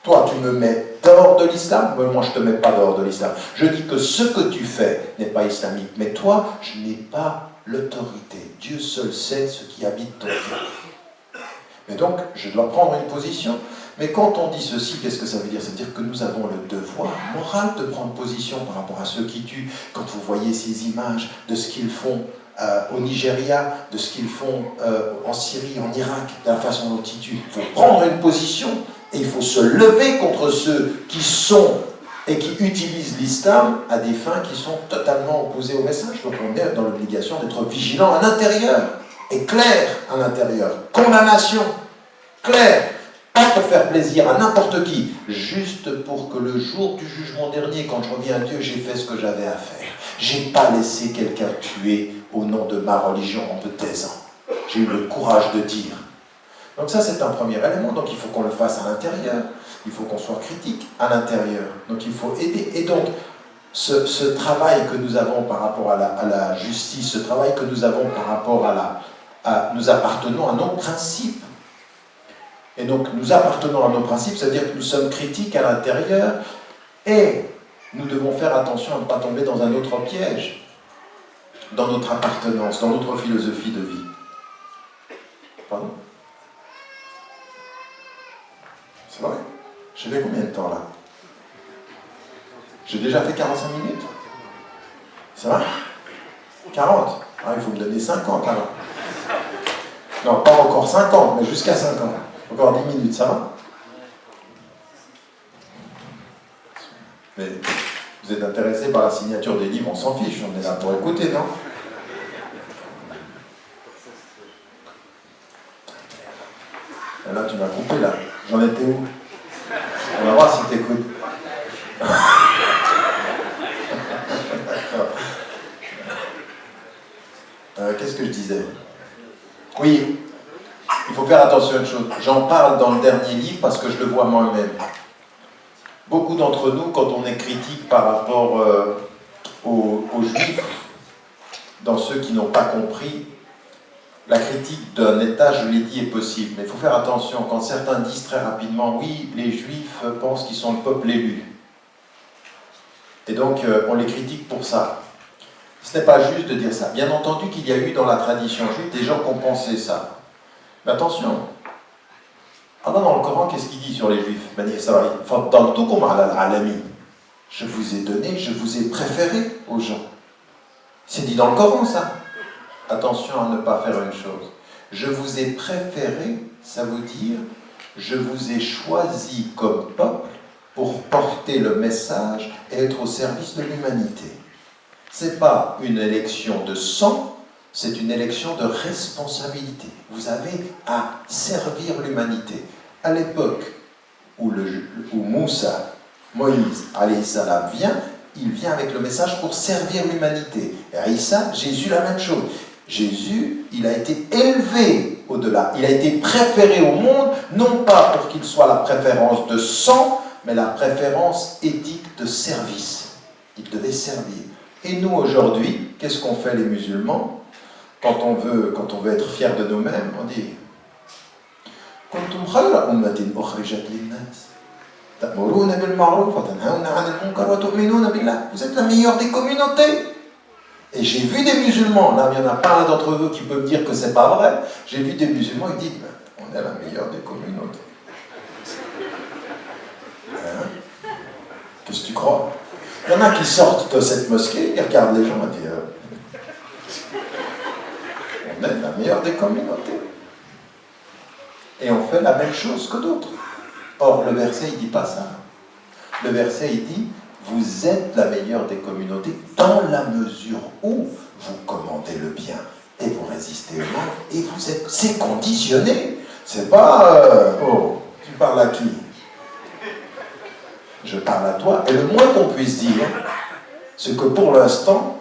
Toi, tu me mets dehors de l'islam, mais moi je ne te mets pas dehors de l'islam. Je dis que ce que tu fais n'est pas islamique, mais toi, je n'ai pas l'autorité. Dieu seul sait ce qui habite ton cœur. Mais donc, je dois prendre une position. Mais quand on dit ceci, qu'est-ce que ça veut dire? Ça veut dire que nous avons le devoir moral de prendre position par rapport à ceux qui tuent. Quand vous voyez ces images de ce qu'ils font au Nigeria, de ce qu'ils font en Syrie, en Irak, de la façon dont ils tuent, il faut prendre une position. Et il faut se lever contre ceux qui sont et qui utilisent l'islam à des fins qui sont totalement opposées au message. Donc on est dans l'obligation d'être vigilant à l'intérieur, et clair à l'intérieur. Condamnation, claire, pas pour faire plaisir à n'importe qui, juste pour que le jour du jugement dernier, quand je reviens à Dieu, j'ai fait ce que j'avais à faire. J'ai pas laissé quelqu'un tuer au nom de ma religion en me taisant. J'ai eu le courage de dire. Donc ça, c'est un premier élément. Donc il faut qu'on le fasse à l'intérieur. Il faut qu'on soit critique à l'intérieur. Donc il faut aider. Et donc, ce travail que nous avons par rapport à la justice, ce travail que nous avons par rapport nous appartenons à nos principes. Et donc, nous appartenons à nos principes, ça veut dire que nous sommes critiques à l'intérieur et nous devons faire attention à ne pas tomber dans un autre piège, dans notre appartenance, dans notre philosophie de vie. Pardon ? C'est vrai? J'ai fait combien de temps là? J'ai déjà fait 45 minutes? Ça va? 40? Ah, il faut me donner 50 alors. Non, pas encore 50, mais jusqu'à 50. Encore 10 minutes, ça va? Mais vous êtes intéressé par la signature des livres, on s'en fiche, on est là pour écouter, non? Et là, tu m'as coupé, là. J'en étais où? On va voir si tu écoutes. Qu'est-ce que je disais? Oui, il faut faire attention à une chose. J'en parle dans le dernier livre parce que je le vois moi-même. Beaucoup d'entre nous, quand on est critique par rapport aux Juifs, dans ceux qui n'ont pas compris, la critique d'un État, je l'ai dit, est possible. Mais il faut faire attention. Quand certains disent très rapidement, oui, les Juifs pensent qu'ils sont le peuple élu. Et donc, on les critique pour ça. Ce n'est pas juste de dire ça. Bien entendu qu'il y a eu dans la tradition juive des gens qui ont pensé ça. Mais attention. Allah dans le Coran, qu'est-ce qu'il dit sur les Juifs? Je vous ai donné, je vous ai préféré aux gens. C'est dit dans le Coran, ça. Attention à ne pas faire une chose. Je vous ai préféré, ça veut dire je vous ai choisi comme peuple pour porter le message et être au service de l'humanité. Ce n'est pas une élection de sang, c'est une élection de responsabilité. Vous avez à servir l'humanité. À l'époque où Moussa, Moïse, alayhi salam, vient, il vient avec le message pour servir l'humanité. Et à Issa, Jésus, la même chose. Jésus, il a été élevé au-delà. Il a été préféré au monde, non pas pour qu'il soit la préférence de sang, mais la préférence éthique de service. Il devait servir. Et nous, aujourd'hui, qu'est-ce qu'on fait les musulmans? Quand on veut être fiers de nous-mêmes, on dit Kuntum khayra ummatin ukhrijat lin-nas ta'muruna bil ma'ruf wa tanhauna 'anil munkar wa tu'minuna billah. Vous êtes la meilleure des communautés. Et j'ai vu des musulmans, là il n'y en a pas un d'entre vous qui peut me dire que c'est pas vrai. J'ai vu des musulmans, ils disent on On est la meilleure des communautés. Hein? Qu'est-ce que tu crois? Il y en a qui sortent de cette mosquée, qui regardent les gens et disent on est la meilleure des communautés. Et on fait la même chose que d'autres. Or, le verset, il ne dit pas ça. Le verset, il dit vous êtes la meilleure des communautés dans la mesure où vous commandez le bien et vous résistez au mal et vous êtes. C'est conditionné. C'est pas oh, tu parles à qui? Je parle à toi. Et le moins qu'on puisse dire, c'est que pour l'instant,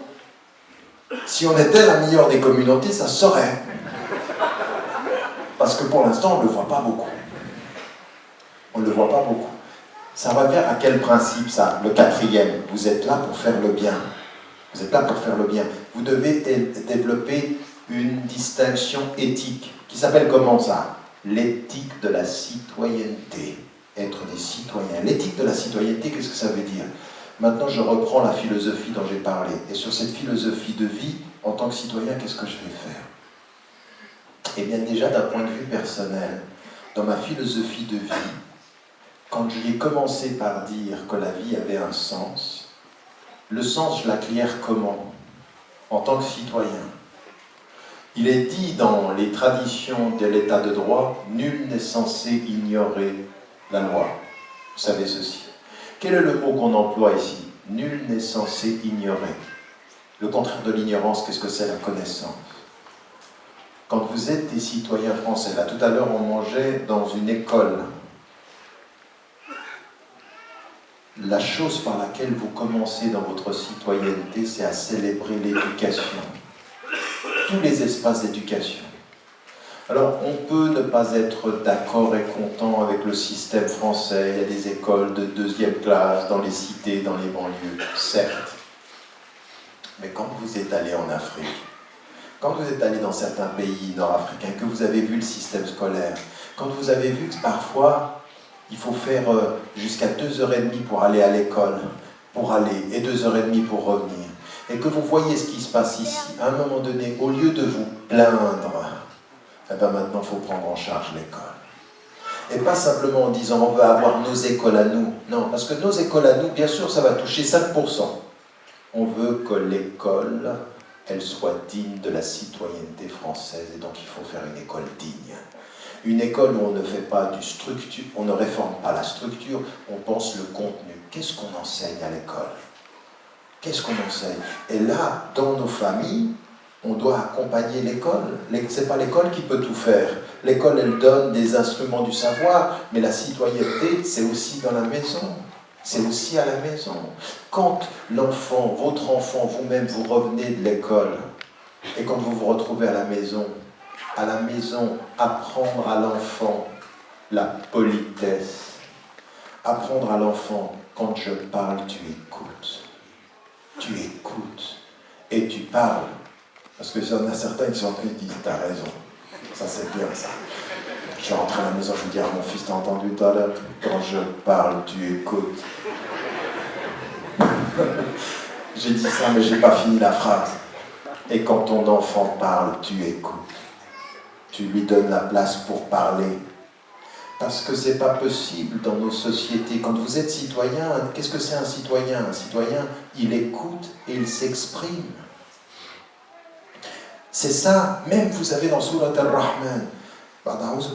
si on était la meilleure des communautés, ça se saurait. Parce que pour l'instant, on ne le voit pas beaucoup. On ne le voit pas beaucoup. Ça va faire à quel principe ça? Le quatrième, vous êtes là pour faire le bien. Vous êtes là pour faire le bien. Vous devez développer une distinction éthique qui s'appelle comment ça? L'éthique de la citoyenneté. Être des citoyens. L'éthique de la citoyenneté, qu'est-ce que ça veut dire? Maintenant, je reprends la philosophie dont j'ai parlé. Et sur cette philosophie de vie, en tant que citoyen, qu'est-ce que je vais faire? Eh bien, déjà, d'un point de vue personnel, dans ma philosophie de vie, quand j'ai commencé par dire que la vie avait un sens, le sens, je l'acquiert comment? En tant que citoyen. Il est dit dans les traditions de l'état de droit, nul n'est censé ignorer la loi. Vous savez ceci. Quel est le mot qu'on emploie ici? Nul n'est censé ignorer. Le contraire de l'ignorance, qu'est-ce que c'est? La connaissance. Quand vous êtes des citoyens français, là tout à l'heure on mangeait dans une école. La chose par laquelle vous commencez dans votre citoyenneté, c'est à célébrer l'éducation. Tous les espaces d'éducation. Alors, on peut ne pas être d'accord et content avec le système français. Il y a des écoles de 2e classe dans les cités, dans les banlieues, certes. Mais quand vous êtes allé en Afrique, quand vous êtes allé dans certains pays nord-africains, que vous avez vu le système scolaire, quand vous avez vu que parfois, il faut faire jusqu'à 2h30 pour aller à l'école, et 2h30 pour revenir, et que vous voyez ce qui se passe ici, à un moment donné, au lieu de vous plaindre, eh bien maintenant, il faut prendre en charge l'école. Et pas simplement en disant, on veut avoir nos écoles à nous. Non, parce que nos écoles à nous, bien sûr, ça va toucher 5%. On veut que l'école, elle soit digne de la citoyenneté française, et donc il faut faire une école digne. Une école où on ne fait pas du structure, on ne réforme pas la structure, on pense le contenu. Qu'est-ce qu'on enseigne à l'école? Qu'est-ce qu'on enseigne? Et là, dans nos familles, on doit accompagner l'école. Ce n'est pas l'école qui peut tout faire. L'école, elle donne des instruments du savoir, mais la citoyenneté, c'est aussi dans la maison. C'est aussi à la maison. Quand l'enfant, votre enfant, vous-même, vous revenez de l'école, et quand vous vous retrouvez à la maison, apprendre à l'enfant la politesse. Apprendre à l'enfant, quand je parle, tu écoutes. Tu écoutes. Et tu parles. Parce qu'il y en a certains qui sont en train de dire, t'as raison. Ça, c'est bien, ça. Je suis rentré à la maison, je vais dire à mon fils, t'as entendu tout à l'heure? Quand je parle, tu écoutes. J'ai dit ça, mais j'ai pas fini la phrase. Et quand ton enfant parle, tu écoutes. Tu lui donnes la place pour parler. Parce que c'est pas possible dans nos sociétés. Quand vous êtes citoyen, qu'est-ce que c'est un citoyen? Un citoyen, il écoute et il s'exprime. C'est ça, même vous avez dans Surat Ar-Rahman, Ar-Rahman,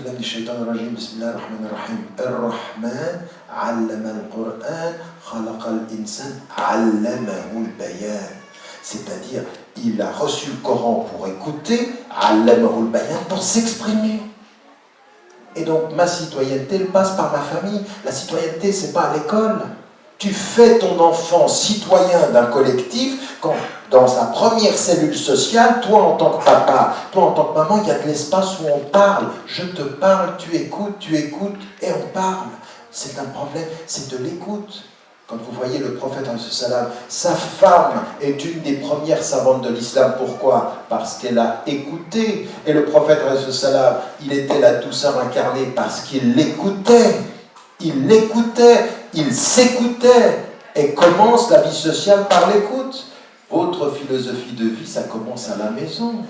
allama al-Qur'an, khalaqa al-insan, allamahu al-bayan. C'est-à-dire, il a reçu le Coran pour écouter, allamahu al-bayan, pour s'exprimer. Et donc, ma citoyenneté, elle passe par ma famille. La citoyenneté, c'est pas à l'école. Tu fais ton enfant citoyen d'un collectif quand, dans sa première cellule sociale, toi en tant que papa, toi en tant que maman, il y a de l'espace où on parle. Je te parle, tu écoutes et on parle. C'est un problème, c'est de l'écoute. Quand vous voyez le prophète, sa femme est une des premières savantes de l'islam. Pourquoi? Parce qu'elle a écouté. Et le prophète, il était la douceur incarnée parce qu'il l'écoutait. Il l'écoutait, il s'écoutait. Et commence la vie sociale par l'écoute. Votre philosophie de vie, ça commence à la maison.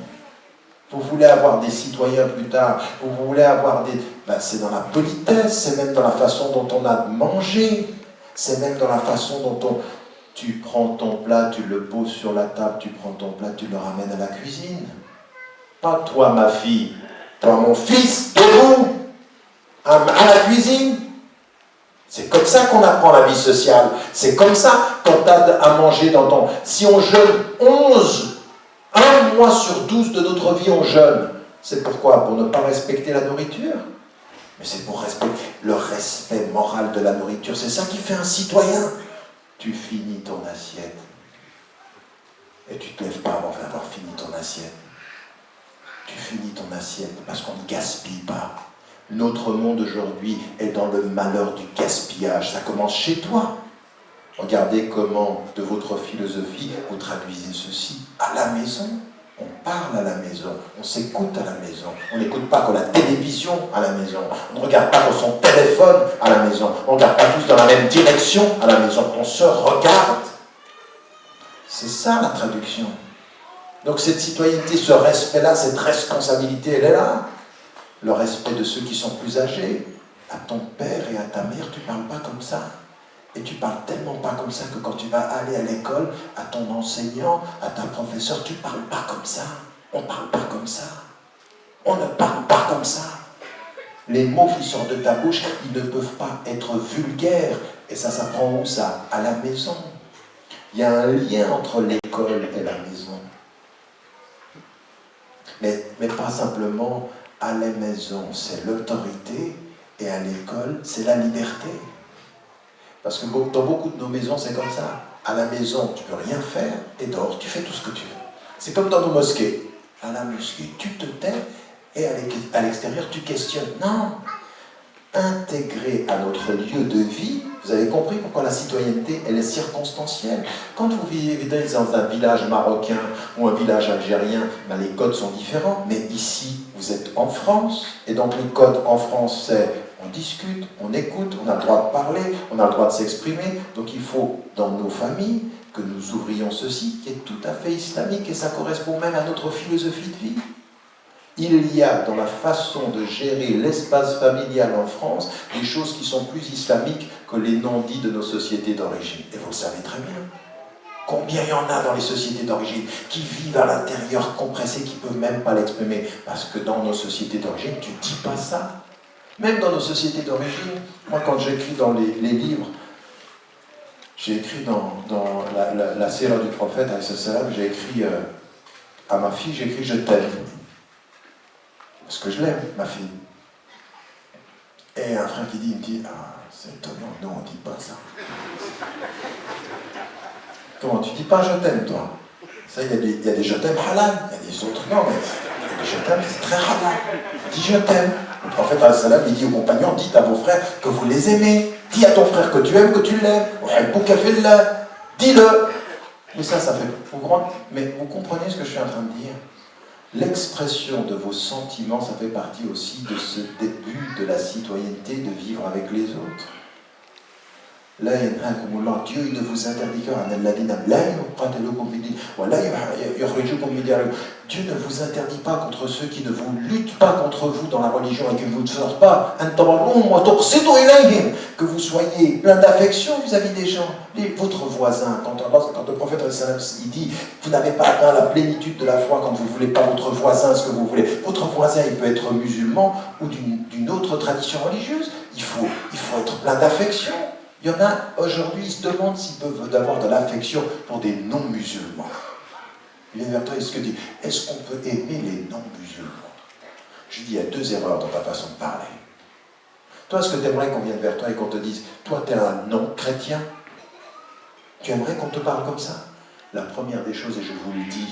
Vous voulez avoir des citoyens plus tard, vous voulez avoir des... Ben, c'est dans la politesse, c'est même dans la façon dont on a de manger, c'est même dans la façon dont on... Tu prends ton plat, tu le poses sur la table, tu prends ton plat, tu le ramènes à la cuisine. Pas toi, ma fille, toi, mon fils, debout, à la cuisine. C'est comme ça qu'on apprend la vie sociale. C'est comme ça quand tu as à manger dans ton... Si on jeûne 1 mois sur 12 de notre vie, on jeûne. C'est pourquoi? Pour ne pas respecter la nourriture. Mais c'est pour respecter le respect moral de la nourriture. C'est ça qui fait un citoyen. Tu finis ton assiette. Et tu ne te lèves pas avant d'avoir fini ton assiette. Tu finis ton assiette parce qu'on ne gaspille pas. Notre monde aujourd'hui est dans le malheur du gaspillage. Ça commence chez toi. Regardez comment, de votre philosophie, vous traduisez ceci. À la maison, on parle à la maison, on s'écoute à la maison. On n'écoute pas que la télévision à la maison. On ne regarde pas que son téléphone à la maison. On ne regarde pas tous dans la même direction à la maison. On se regarde. C'est ça la traduction. Donc cette citoyenneté, ce respect-là, cette responsabilité, elle est là. Le respect de ceux qui sont plus âgés. À ton père et à ta mère, tu ne parles pas comme ça. Et tu ne parles tellement pas comme ça que quand tu vas aller à l'école, à ton enseignant, à ta professeure, tu ne parles pas comme ça. On ne parle pas comme ça. On ne parle pas comme ça. Les mots qui sortent de ta bouche, ils ne peuvent pas être vulgaires. Et ça s'apprend où ça? À la maison. Il y a un lien entre l'école et la maison. Mais pas simplement à la maison, c'est l'autorité, et à l'école, c'est la liberté. Parce que dans beaucoup de nos maisons, c'est comme ça. À la maison, tu ne peux rien faire, et dehors, tu fais tout ce que tu veux. C'est comme dans nos mosquées. À la mosquée, tu te tais, et à l'extérieur, tu questionnes. Non. Intégré à notre lieu de vie, vous avez compris pourquoi la citoyenneté, elle est circonstancielle. Quand vous vivez dans un village marocain ou un village algérien, ben les codes sont différents. Mais ici, vous êtes en France, et donc les codes en France, c'est on discute, on écoute, on a le droit de parler, on a le droit de s'exprimer. Donc il faut, dans nos familles, que nous ouvrions ceci, qui est tout à fait islamique, et ça correspond même à notre philosophie de vie. Il y a dans la façon de gérer l'espace familial en France des choses qui sont plus islamiques que les non-dits de nos sociétés d'origine. Et vous le savez très bien. Combien il y en a dans les sociétés d'origine qui vivent à l'intérieur compressés, qui ne peuvent même pas l'exprimer. Parce que dans nos sociétés d'origine, tu ne dis pas ça. Même dans nos sociétés d'origine, moi quand j'écris dans les livres, j'ai écrit dans la sira du prophète, j'ai écrit à ma fille, j'ai écrit « Je t'aime ». Parce que je l'aime, ma fille. Et un frère qui dit, il me dit, ah, c'est étonnant, non, on ne dit pas ça. Comment, tu dis pas je t'aime, toi? Ça, il y a des je t'aime halal, il y a des autres, non, mais il y a des je t'aime, c'est très halal. Dis je t'aime. Le prophète, il dit aux compagnons, dites à vos frères que vous les aimez. Dis à ton frère que tu aimes, que tu l'aimes. Dis-le. Mais ça fait... Mais vous comprenez ce que je suis en train de dire? L'expression de vos sentiments, ça fait partie aussi de ce début de la citoyenneté, de vivre avec les autres. Dieu ne vous interdit Dieu ne vous interdit pas contre ceux qui ne vous luttent pas contre vous dans la religion et qui ne vous sortent pas, que vous soyez plein d'affection vis-à-vis des gens. Votre voisin, quand le prophète il dit vous n'avez pas atteint la plénitude de la foi quand vous ne voulez pas votre voisin ce que vous voulez. Votre voisin, il peut être musulman ou d'une autre tradition religieuse. Il faut être plein d'affection. Il y en a aujourd'hui, ils se demandent s'ils peuvent avoir de l'affection pour des non-musulmans. Il vient vers toi et ce que dit, est-ce qu'on peut aimer les non-musulmans? Je dis, il y a 2 erreurs dans ta façon de parler. Toi, est-ce que tu aimerais qu'on vienne vers toi et qu'on te dise, toi, tu es un non-chrétien? Tu aimerais qu'on te parle comme ça? La première des choses, et je vous le dis,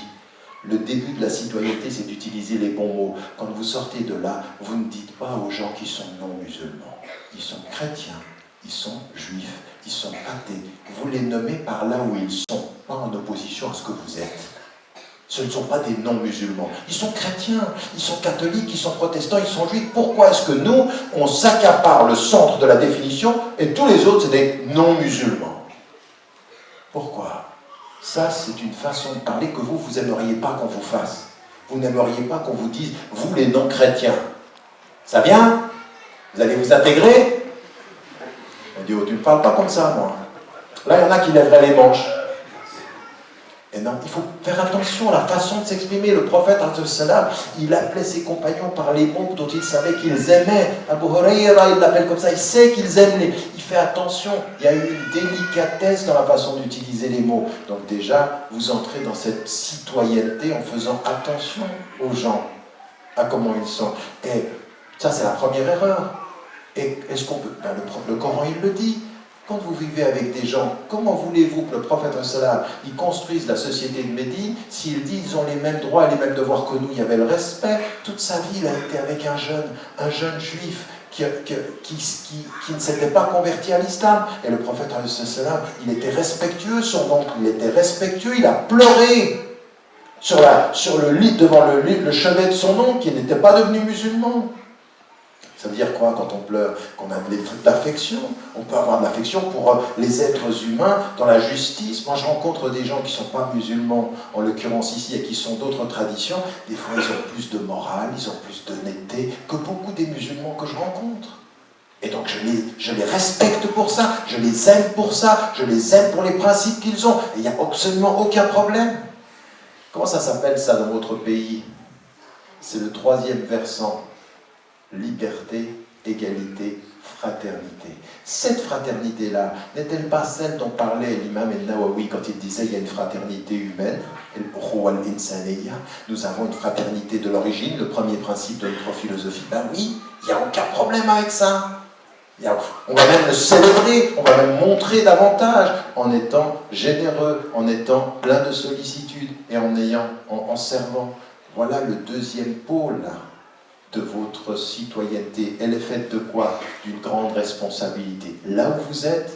le début de la citoyenneté, c'est d'utiliser les bons mots. Quand vous sortez de là, vous ne dites pas aux gens qui sont non-musulmans. Ils sont chrétiens. Ils sont juifs, ils sont athées. Vous les nommez par là où ils sont, pas en opposition à ce que vous êtes. Ce ne sont pas des non-musulmans. Ils sont chrétiens, ils sont catholiques, ils sont protestants, ils sont juifs. Pourquoi est-ce que nous, on s'accapare le centre de la définition et tous les autres, c'est des non-musulmans? Pourquoi? Ça, c'est une façon de parler que vous n'aimeriez pas qu'on vous fasse. Vous n'aimeriez pas qu'on vous dise, vous les non-chrétiens, ça vient? Vous allez vous intégrer? On dit, oh, tu ne parles pas comme ça, moi. Là, il y en a qui lèveraient les manches. Et non, il faut faire attention à la façon de s'exprimer. Le prophète, il appelait ses compagnons par les mots dont il savait qu'ils aimaient. Abu Huraira, il l'appelle comme ça, il sait qu'ils aiment il fait attention. Il y a une délicatesse dans la façon d'utiliser les mots. Donc déjà, vous entrez dans cette citoyenneté en faisant attention aux gens, à comment ils sont. Et ça, c'est la première erreur. Et est-ce qu'on peut... le Coran, il le dit. Quand vous vivez avec des gens, comment voulez-vous que le prophète il construise la société de Médine s'il dit ils ont les mêmes droits et les mêmes devoirs que nous? Il y avait le respect. Toute sa vie, il a été avec un jeune juif qui ne s'était pas converti à l'islam. Et le prophète, il était respectueux, son oncle, il était respectueux, il a pleuré sur le lit, devant le chevet de son oncle qui n'était pas devenu musulman. Ça veut dire quoi quand on pleure? Qu'on a de l'affection. On peut avoir de l'affection pour les êtres humains dans la justice. Moi, je rencontre des gens qui ne sont pas musulmans, en l'occurrence ici, et qui sont d'autres traditions. Des fois, ils ont plus de morale, ils ont plus d'honnêteté que beaucoup des musulmans que je rencontre. Et donc, je les respecte pour ça, je les aime pour ça, je les aime pour les principes qu'ils ont. Et il n'y a absolument aucun problème. Comment ça s'appelle ça dans votre pays? C'est le 3e versant. Liberté, égalité, fraternité. Cette fraternité-là, n'est-elle pas celle dont parlait l'imam El-Nawawi quand il disait il y a une fraternité humaine, nous avons une fraternité de l'origine, le premier principe de notre philosophie? Ben oui, il n'y a aucun problème avec ça. On va même le célébrer, on va même montrer davantage en étant généreux, en étant plein de sollicitude et en servant. Voilà le deuxième pôle de votre citoyenneté. Elle est faite de quoi? D'une grande responsabilité. Là où vous êtes,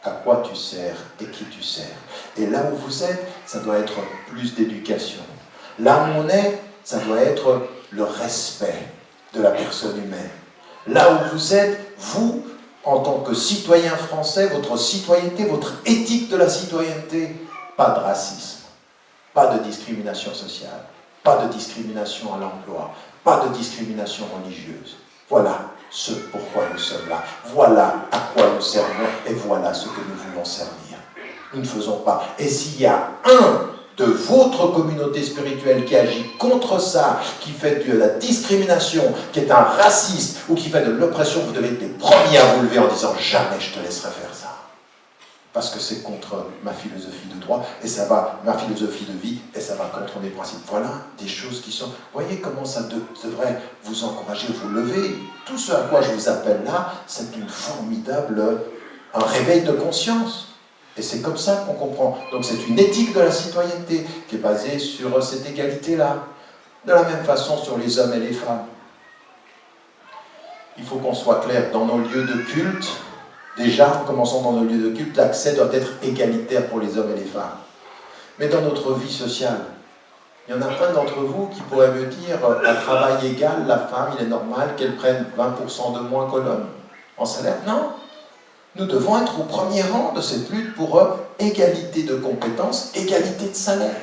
à quoi tu sers et qui tu sers. Et là où vous êtes, ça doit être plus d'éducation. Là où on est, ça doit être le respect de la personne humaine. Là où vous êtes, vous, en tant que citoyen français, votre citoyenneté, votre éthique de la citoyenneté, pas de racisme, pas de discrimination sociale, pas de discrimination à l'emploi, pas de discrimination religieuse. Voilà ce pourquoi nous sommes là. Voilà à quoi nous servons et voilà ce que nous voulons servir. Nous ne faisons pas. Et s'il y a un de votre communauté spirituelle qui agit contre ça, qui fait de la discrimination, qui est un raciste ou qui fait de l'oppression, vous devez être les premiers à vous lever en disant « Jamais je te laisserai faire ça ». Parce que c'est contre ma philosophie de droit, et ça va, ma philosophie de vie, et ça va contre mes principes. Voilà des choses qui sont... Voyez comment ça devrait vous encourager, vous lever. Tout ce à quoi je vous appelle là, c'est un réveil de conscience. Et c'est comme ça qu'on comprend. Donc c'est une éthique de la citoyenneté qui est basée sur cette égalité-là. De la même façon sur les hommes et les femmes. Il faut qu'on soit clair, dans nos lieux de culte, déjà, en commençant dans nos lieux de culte, l'accès doit être égalitaire pour les hommes et les femmes. Mais dans notre vie sociale, il y en a un d'entre vous qui pourrait me dire, à travail égal, la femme, il est normal qu'elle prenne 20% de moins que l'homme en salaire? Non. Nous devons être au premier rang de cette lutte pour égalité de compétences, égalité de salaire.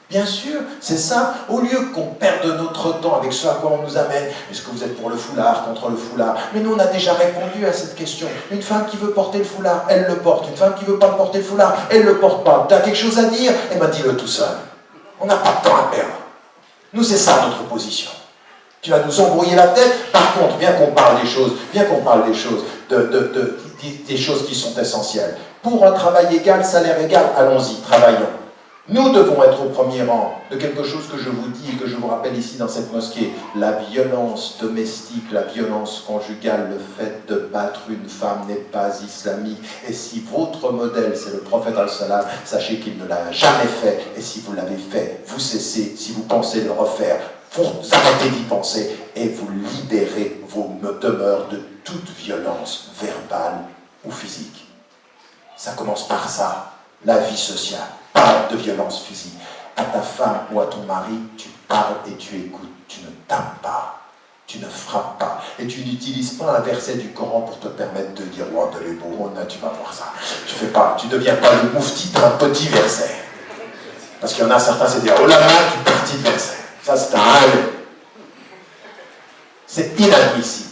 Bien sûr, c'est ça. Au lieu qu'on perde notre temps avec ce à quoi on nous amène, est-ce que vous êtes pour le foulard, contre le foulard? Mais nous, on a déjà répondu à cette question. Une femme qui veut porter le foulard, elle le porte. Une femme qui ne veut pas porter le foulard, elle ne le porte pas. Tu as quelque chose à dire? Eh bien, dis-le tout seul. On n'a pas de temps à perdre. Nous, c'est ça notre position. Tu vas nous embrouiller la tête. Par contre, viens qu'on parle des choses, des choses qui sont essentielles. Pour un travail égal, salaire égal, allons-y, travaillons. Nous devons être au premier rang de quelque chose que je vous dis et que je vous rappelle ici dans cette mosquée. La violence domestique, la violence conjugale, le fait de battre une femme n'est pas islamique. Et si votre modèle, c'est le prophète al-Salam, sachez qu'il ne l'a jamais fait. Et si vous l'avez fait, vous cessez. Si vous pensez le refaire, vous arrêtez d'y penser et vous libérez vos demeures de toute violence verbale ou physique. Ça commence par ça, la vie sociale. Pas de violence physique. À ta femme ou à ton mari, tu parles et tu écoutes. Tu ne tapes pas. Tu ne frappes pas. Et tu n'utilises pas un verset du Coran pour te permettre de dire « Oh, de l'ébou, tu vas voir ça. » Tu ne deviens pas le moufti d'un petit verset. Parce qu'il y en a certains, c'est dire « Oh là là, tu partis de verset. » Ça, c'est un allez. C'est inadmissible.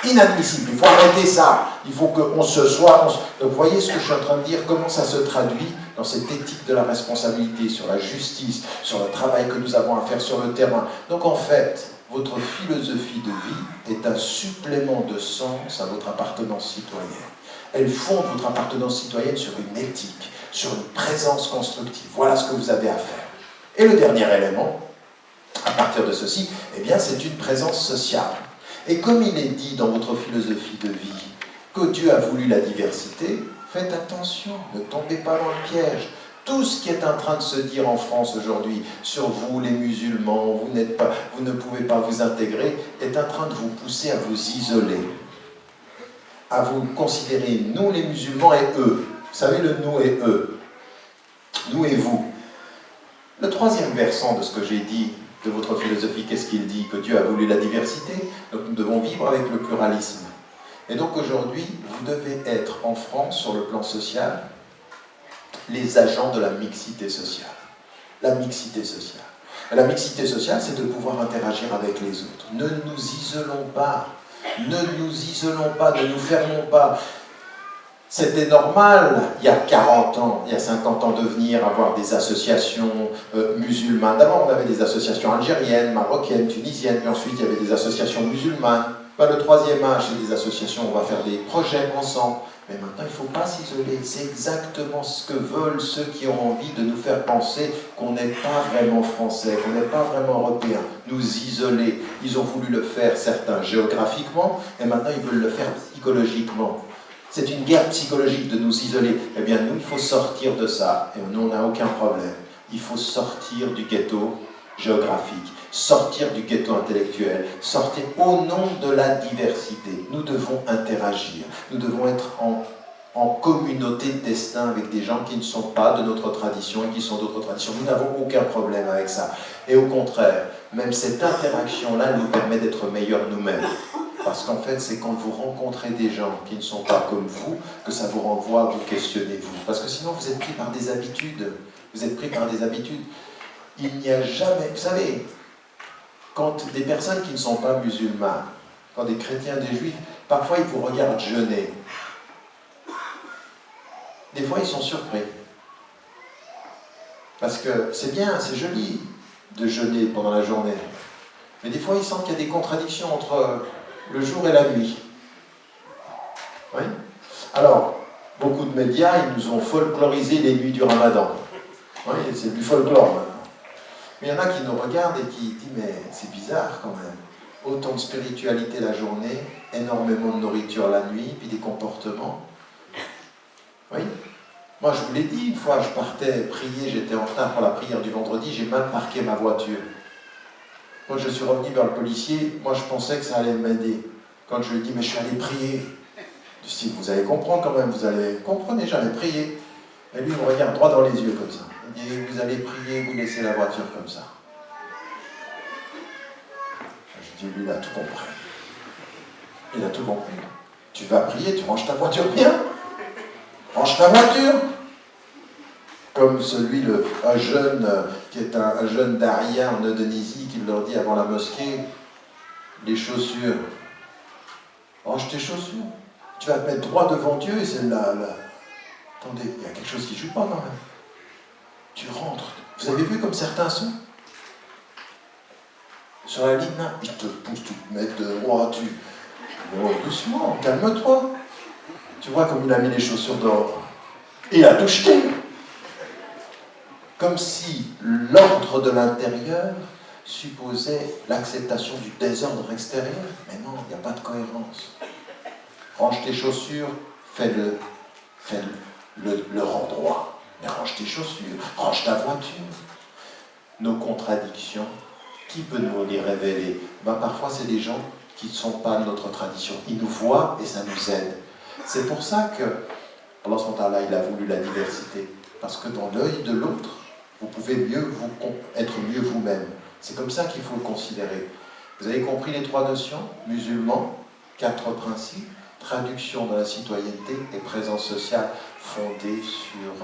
Inadmissible. Il faut arrêter ça. Il faut qu'on se soit... Donc, vous voyez ce que je suis en train de dire, comment ça se traduit dans cette éthique de la responsabilité, sur la justice, sur le travail que nous avons à faire sur le terrain. Donc, en fait, votre philosophie de vie est un supplément de sens à votre appartenance citoyenne. Elle fonde votre appartenance citoyenne sur une éthique, sur une présence constructive. Voilà ce que vous avez à faire. Et le dernier élément, à partir de ceci, eh bien, c'est une présence sociale. Et comme il est dit dans votre philosophie de vie que Dieu a voulu la diversité, faites attention, ne tombez pas dans le piège. Tout ce qui est en train de se dire en France aujourd'hui sur vous, les musulmans, vous ne pouvez pas vous intégrer, est en train de vous pousser à vous isoler, à vous considérer, nous les musulmans et eux. Vous savez, le nous et eux, nous et vous. Le troisième versant de ce que j'ai dit, de votre philosophie, qu'est-ce qu'il dit? Que Dieu a voulu la diversité, donc nous devons vivre avec le pluralisme. Et donc aujourd'hui, vous devez être en France, sur le plan social, les agents de la mixité sociale. La mixité sociale. Et la mixité sociale, c'est de pouvoir interagir avec les autres. Ne nous isolons pas. Ne nous isolons pas, ne nous fermons pas. C'était normal, il y a 40 ans, il y a 50 ans, de venir avoir des associations musulmanes. D'abord, on avait des associations algériennes, marocaines, tunisiennes, puis ensuite, il y avait des associations musulmanes. Le troisième âge, c'est des associations, on va faire des projets ensemble. Mais maintenant, il ne faut pas s'isoler. C'est exactement ce que veulent ceux qui ont envie de nous faire penser qu'on n'est pas vraiment français, qu'on n'est pas vraiment européen. Nous isoler. Ils ont voulu le faire, certains, géographiquement, et maintenant, ils veulent le faire psychologiquement. C'est une guerre psychologique de nous isoler. Eh bien, nous, il faut sortir de ça. Et nous, on n'a aucun problème. Il faut sortir du ghetto géographique, sortir du ghetto intellectuel, sortir au nom de la diversité. Nous devons interagir. Nous devons être en communauté de destin avec des gens qui ne sont pas de notre tradition et qui sont d'autres traditions. Nous n'avons aucun problème avec ça. Et au contraire, même cette interaction-là nous permet d'être meilleurs nous-mêmes. Parce qu'en fait, c'est quand vous rencontrez des gens qui ne sont pas comme vous, que ça vous renvoie à vous questionner vous. Parce que sinon, vous êtes pris par des habitudes. Vous êtes pris par des habitudes. Il n'y a jamais... Vous savez, quand des personnes qui ne sont pas musulmanes, quand des chrétiens, des juifs, parfois ils vous regardent jeûner. Des fois, ils sont surpris. Parce que c'est bien, c'est joli de jeûner pendant la journée. Mais des fois, ils sentent qu'il y a des contradictions entre le jour et la nuit. Oui. Alors, beaucoup de médias, ils nous ont folklorisé les nuits du Ramadan. Oui, c'est du folklore maintenant. Mais il y en a qui nous regardent et qui disent, mais c'est bizarre quand même. Autant de spiritualité la journée, énormément de nourriture la nuit, puis des comportements. Oui. Moi, je vous l'ai dit, une fois, je partais prier, j'étais en retard pour la prière du vendredi, j'ai mal parqué ma voiture. Quand je suis revenu vers le policier, moi je pensais que ça allait m'aider. Quand je lui ai dit, mais je suis allé prier. Je dis, vous allez comprendre quand même, vous allez comprendre, j'allais prier. Et lui, il me regarde droit dans les yeux comme ça. Il dit, vous allez prier, vous laissez la voiture comme ça. Je dis, lui, il a tout compris. Il a tout compris. Tu vas prier, tu ranges ta voiture bien. Range ta voiture. Comme celui, un jeune qui est un jeune d'Aria en Indonésie, qui leur dit avant la mosquée, les chaussures. Range tes chaussures. Tu vas te mettre droit devant Dieu et c'est là. Attendez, il y a quelque chose qui ne joue pas quand même. Tu rentres. Vous avez vu comme certains sont? Sur la ligne, là, ils te poussent, tu te mets de droit, oh, doucement, calme-toi. Tu vois comme il a mis les chaussures dehors. Et il a tout jeté. Comme si l'ordre de l'intérieur supposait l'acceptation du désordre extérieur. Mais non, il n'y a pas de cohérence. Range tes chaussures, fais-le endroit. Mais range tes chaussures, range ta voiture. Nos contradictions, qui peut nous les révéler? Parfois, c'est des gens qui ne sont pas de notre tradition. Ils nous voient et ça nous aide. C'est pour ça que, Allah subhanahu wa ta'ala, il a voulu la diversité. Parce que dans l'œil de l'autre, vous pouvez être mieux vous-même. C'est comme ça qu'il faut le considérer. Vous avez compris les trois notions? Musulmans, 4 principes, traduction de la citoyenneté et présence sociale fondée sur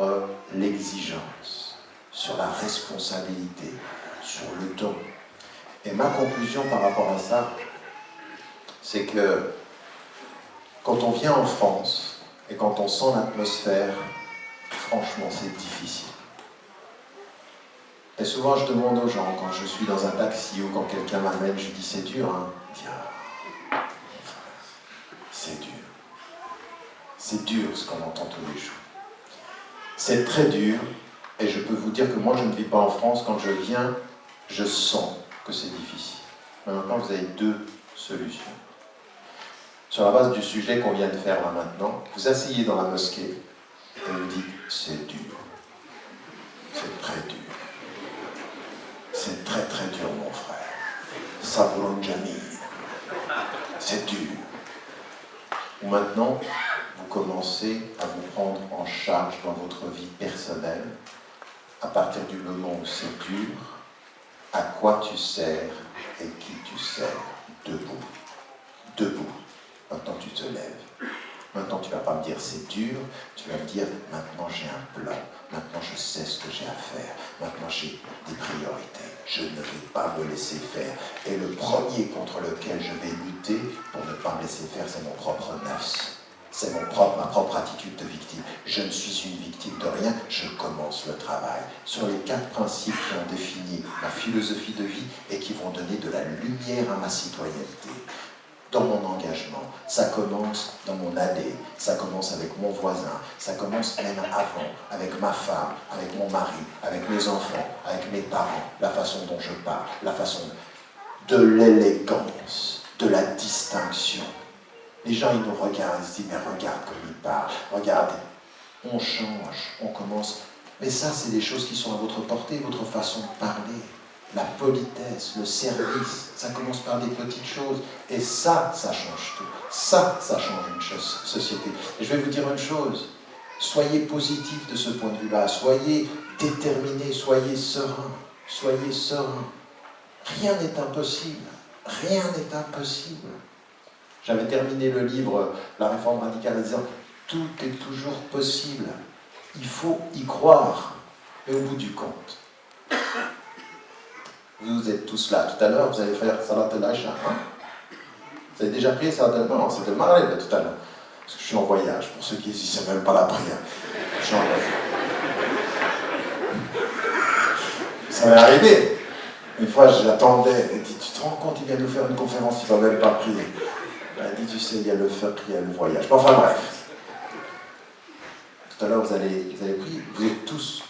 l'exigence, sur la responsabilité, sur le don. Et ma conclusion par rapport à ça, c'est que quand on vient en France et quand on sent l'atmosphère, franchement, c'est difficile. Et souvent, je demande aux gens, quand je suis dans un taxi ou quand quelqu'un m'amène, je dis c'est dur, hein. Je dis, c'est dur. C'est dur ce qu'on entend tous les jours. C'est très dur, et je peux vous dire que moi, je ne vis pas en France. Quand je viens, je sens que c'est difficile. Mais maintenant, vous avez deux solutions. Sur la base du sujet qu'on vient de faire là maintenant, vous asseyez dans la mosquée et vous dites, c'est dur. C'est très dur. C'est très très dur, mon frère. Sabrun Jamil. C'est dur. Ou maintenant, vous commencez à vous prendre en charge dans votre vie personnelle, à partir du moment où c'est dur, à quoi tu sers et qui tu sers. Debout. Debout. Maintenant tu te lèves. Maintenant tu ne vas pas me dire c'est dur, tu vas me dire maintenant j'ai un plan, maintenant je sais ce que j'ai à faire, maintenant j'ai des priorités, je ne vais pas me laisser faire. Et le premier contre lequel je vais lutter pour ne pas me laisser faire, c'est mon propre nafs. C'est ma propre attitude de victime. Je ne suis une victime de rien, je commence le travail sur les 4 principes qui ont défini ma philosophie de vie et qui vont donner de la lumière à ma citoyenneté. Dans mon engagement, ça commence dans mon allée, ça commence avec mon voisin, ça commence même avant, avec ma femme, avec mon mari, avec mes enfants, avec mes parents, la façon dont je parle, la façon de l'élégance, de la distinction. Les gens, ils nous regardent, ils se disent, mais regarde comme il parle, regarde, on change, on commence. Mais ça, c'est des choses qui sont à votre portée, votre façon de parler. La politesse, le service, ça commence par des petites choses. Et ça change tout. Ça change une société. Et je vais vous dire une chose. Soyez positif de ce point de vue-là. Soyez déterminé, soyez serein. Soyez serein. Rien n'est impossible. Rien n'est impossible. J'avais terminé le livre « La réforme radicale » en disant « Tout est toujours possible. Il faut y croire. » Mais au bout du compte, vous êtes tous là. Tout à l'heure, vous allez faire Salat al-Isha. Hein? Vous avez déjà prié Salat al-Isha? Non, c'était le Maghreb tout à l'heure. Parce que je suis en voyage. Pour ceux qui disent, c'est même pas la prière. Je suis en voyage. Ça m'est arrivé. Une fois, j'attendais. Elle dit, tu te rends compte, il vient nous faire une conférence, il ne va même pas prier. Elle dit, tu sais, il y a le fiqh, il y a le voyage. Enfin bref. Tout à l'heure, vous allez prier. Vous êtes tous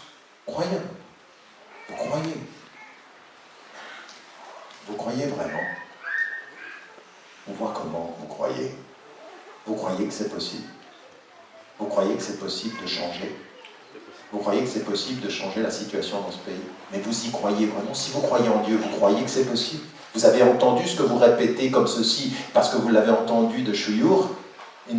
croyants. Vous croyez. Vous croyez vraiment? On voit comment vous croyez. Vous croyez que c'est possible. Vous croyez que c'est possible de changer. Vous croyez que c'est possible de changer la situation dans ce pays. Mais vous y croyez vraiment. Si vous croyez en Dieu, vous croyez que c'est possible. Vous avez entendu ce que vous répétez comme ceci, parce que vous l'avez entendu de Shuyur. Dieu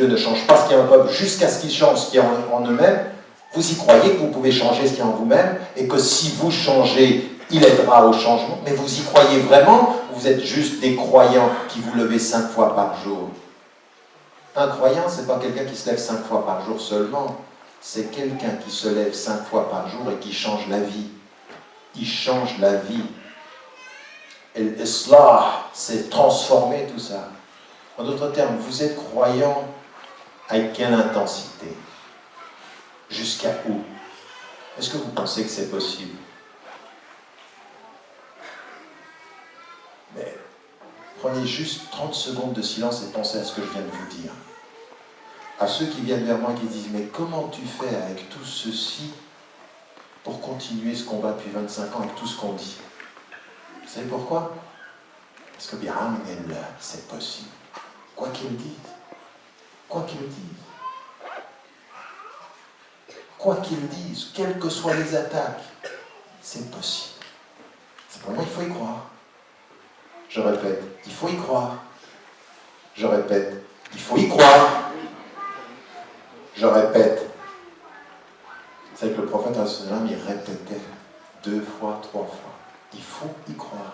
ne change pas ce qui est en peuple jusqu'à ce qu'il change ce qui est en eux-mêmes. Vous y croyez que vous pouvez changer ce qui est en vous-même et que si vous changez, il aidera au changement. Mais vous y croyez vraiment ou vous êtes juste des croyants qui vous levez 5 fois par jour? Un croyant, ce n'est pas quelqu'un qui se lève 5 fois par jour seulement. C'est quelqu'un qui se lève 5 fois par jour et qui change la vie. Il change la vie. Et l'islah, c'est transformer tout ça. En d'autres termes, vous êtes croyant avec quelle intensité? Jusqu'à où? Est-ce que vous pensez que c'est possible? Mais prenez juste 30 secondes de silence et pensez à ce que je viens de vous dire. À ceux qui viennent vers moi qui disent, mais comment tu fais avec tout ceci pour continuer ce combat depuis 25 ans avec tout ce qu'on dit? Vous savez pourquoi? Parce que bi'amnillah, c'est possible. Quoi qu'ils disent. Quoi qu'ils disent. Quoi qu'ils disent, quelles que soient les attaques, c'est possible. Simplement, il faut y croire. Je répète, il faut y croire. Je répète, il faut y croire. Je répète. Vous savez que le prophète, il répétait 2 fois, 3 fois. Il faut y croire.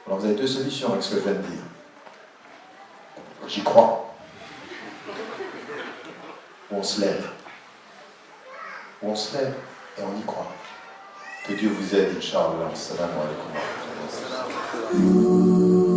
Alors vous avez 2 solutions avec ce que je viens de dire. J'y crois. On se lève. où on se lève et on y croit. Que Dieu vous aide, Inch'Allah. Assalamu alaikum.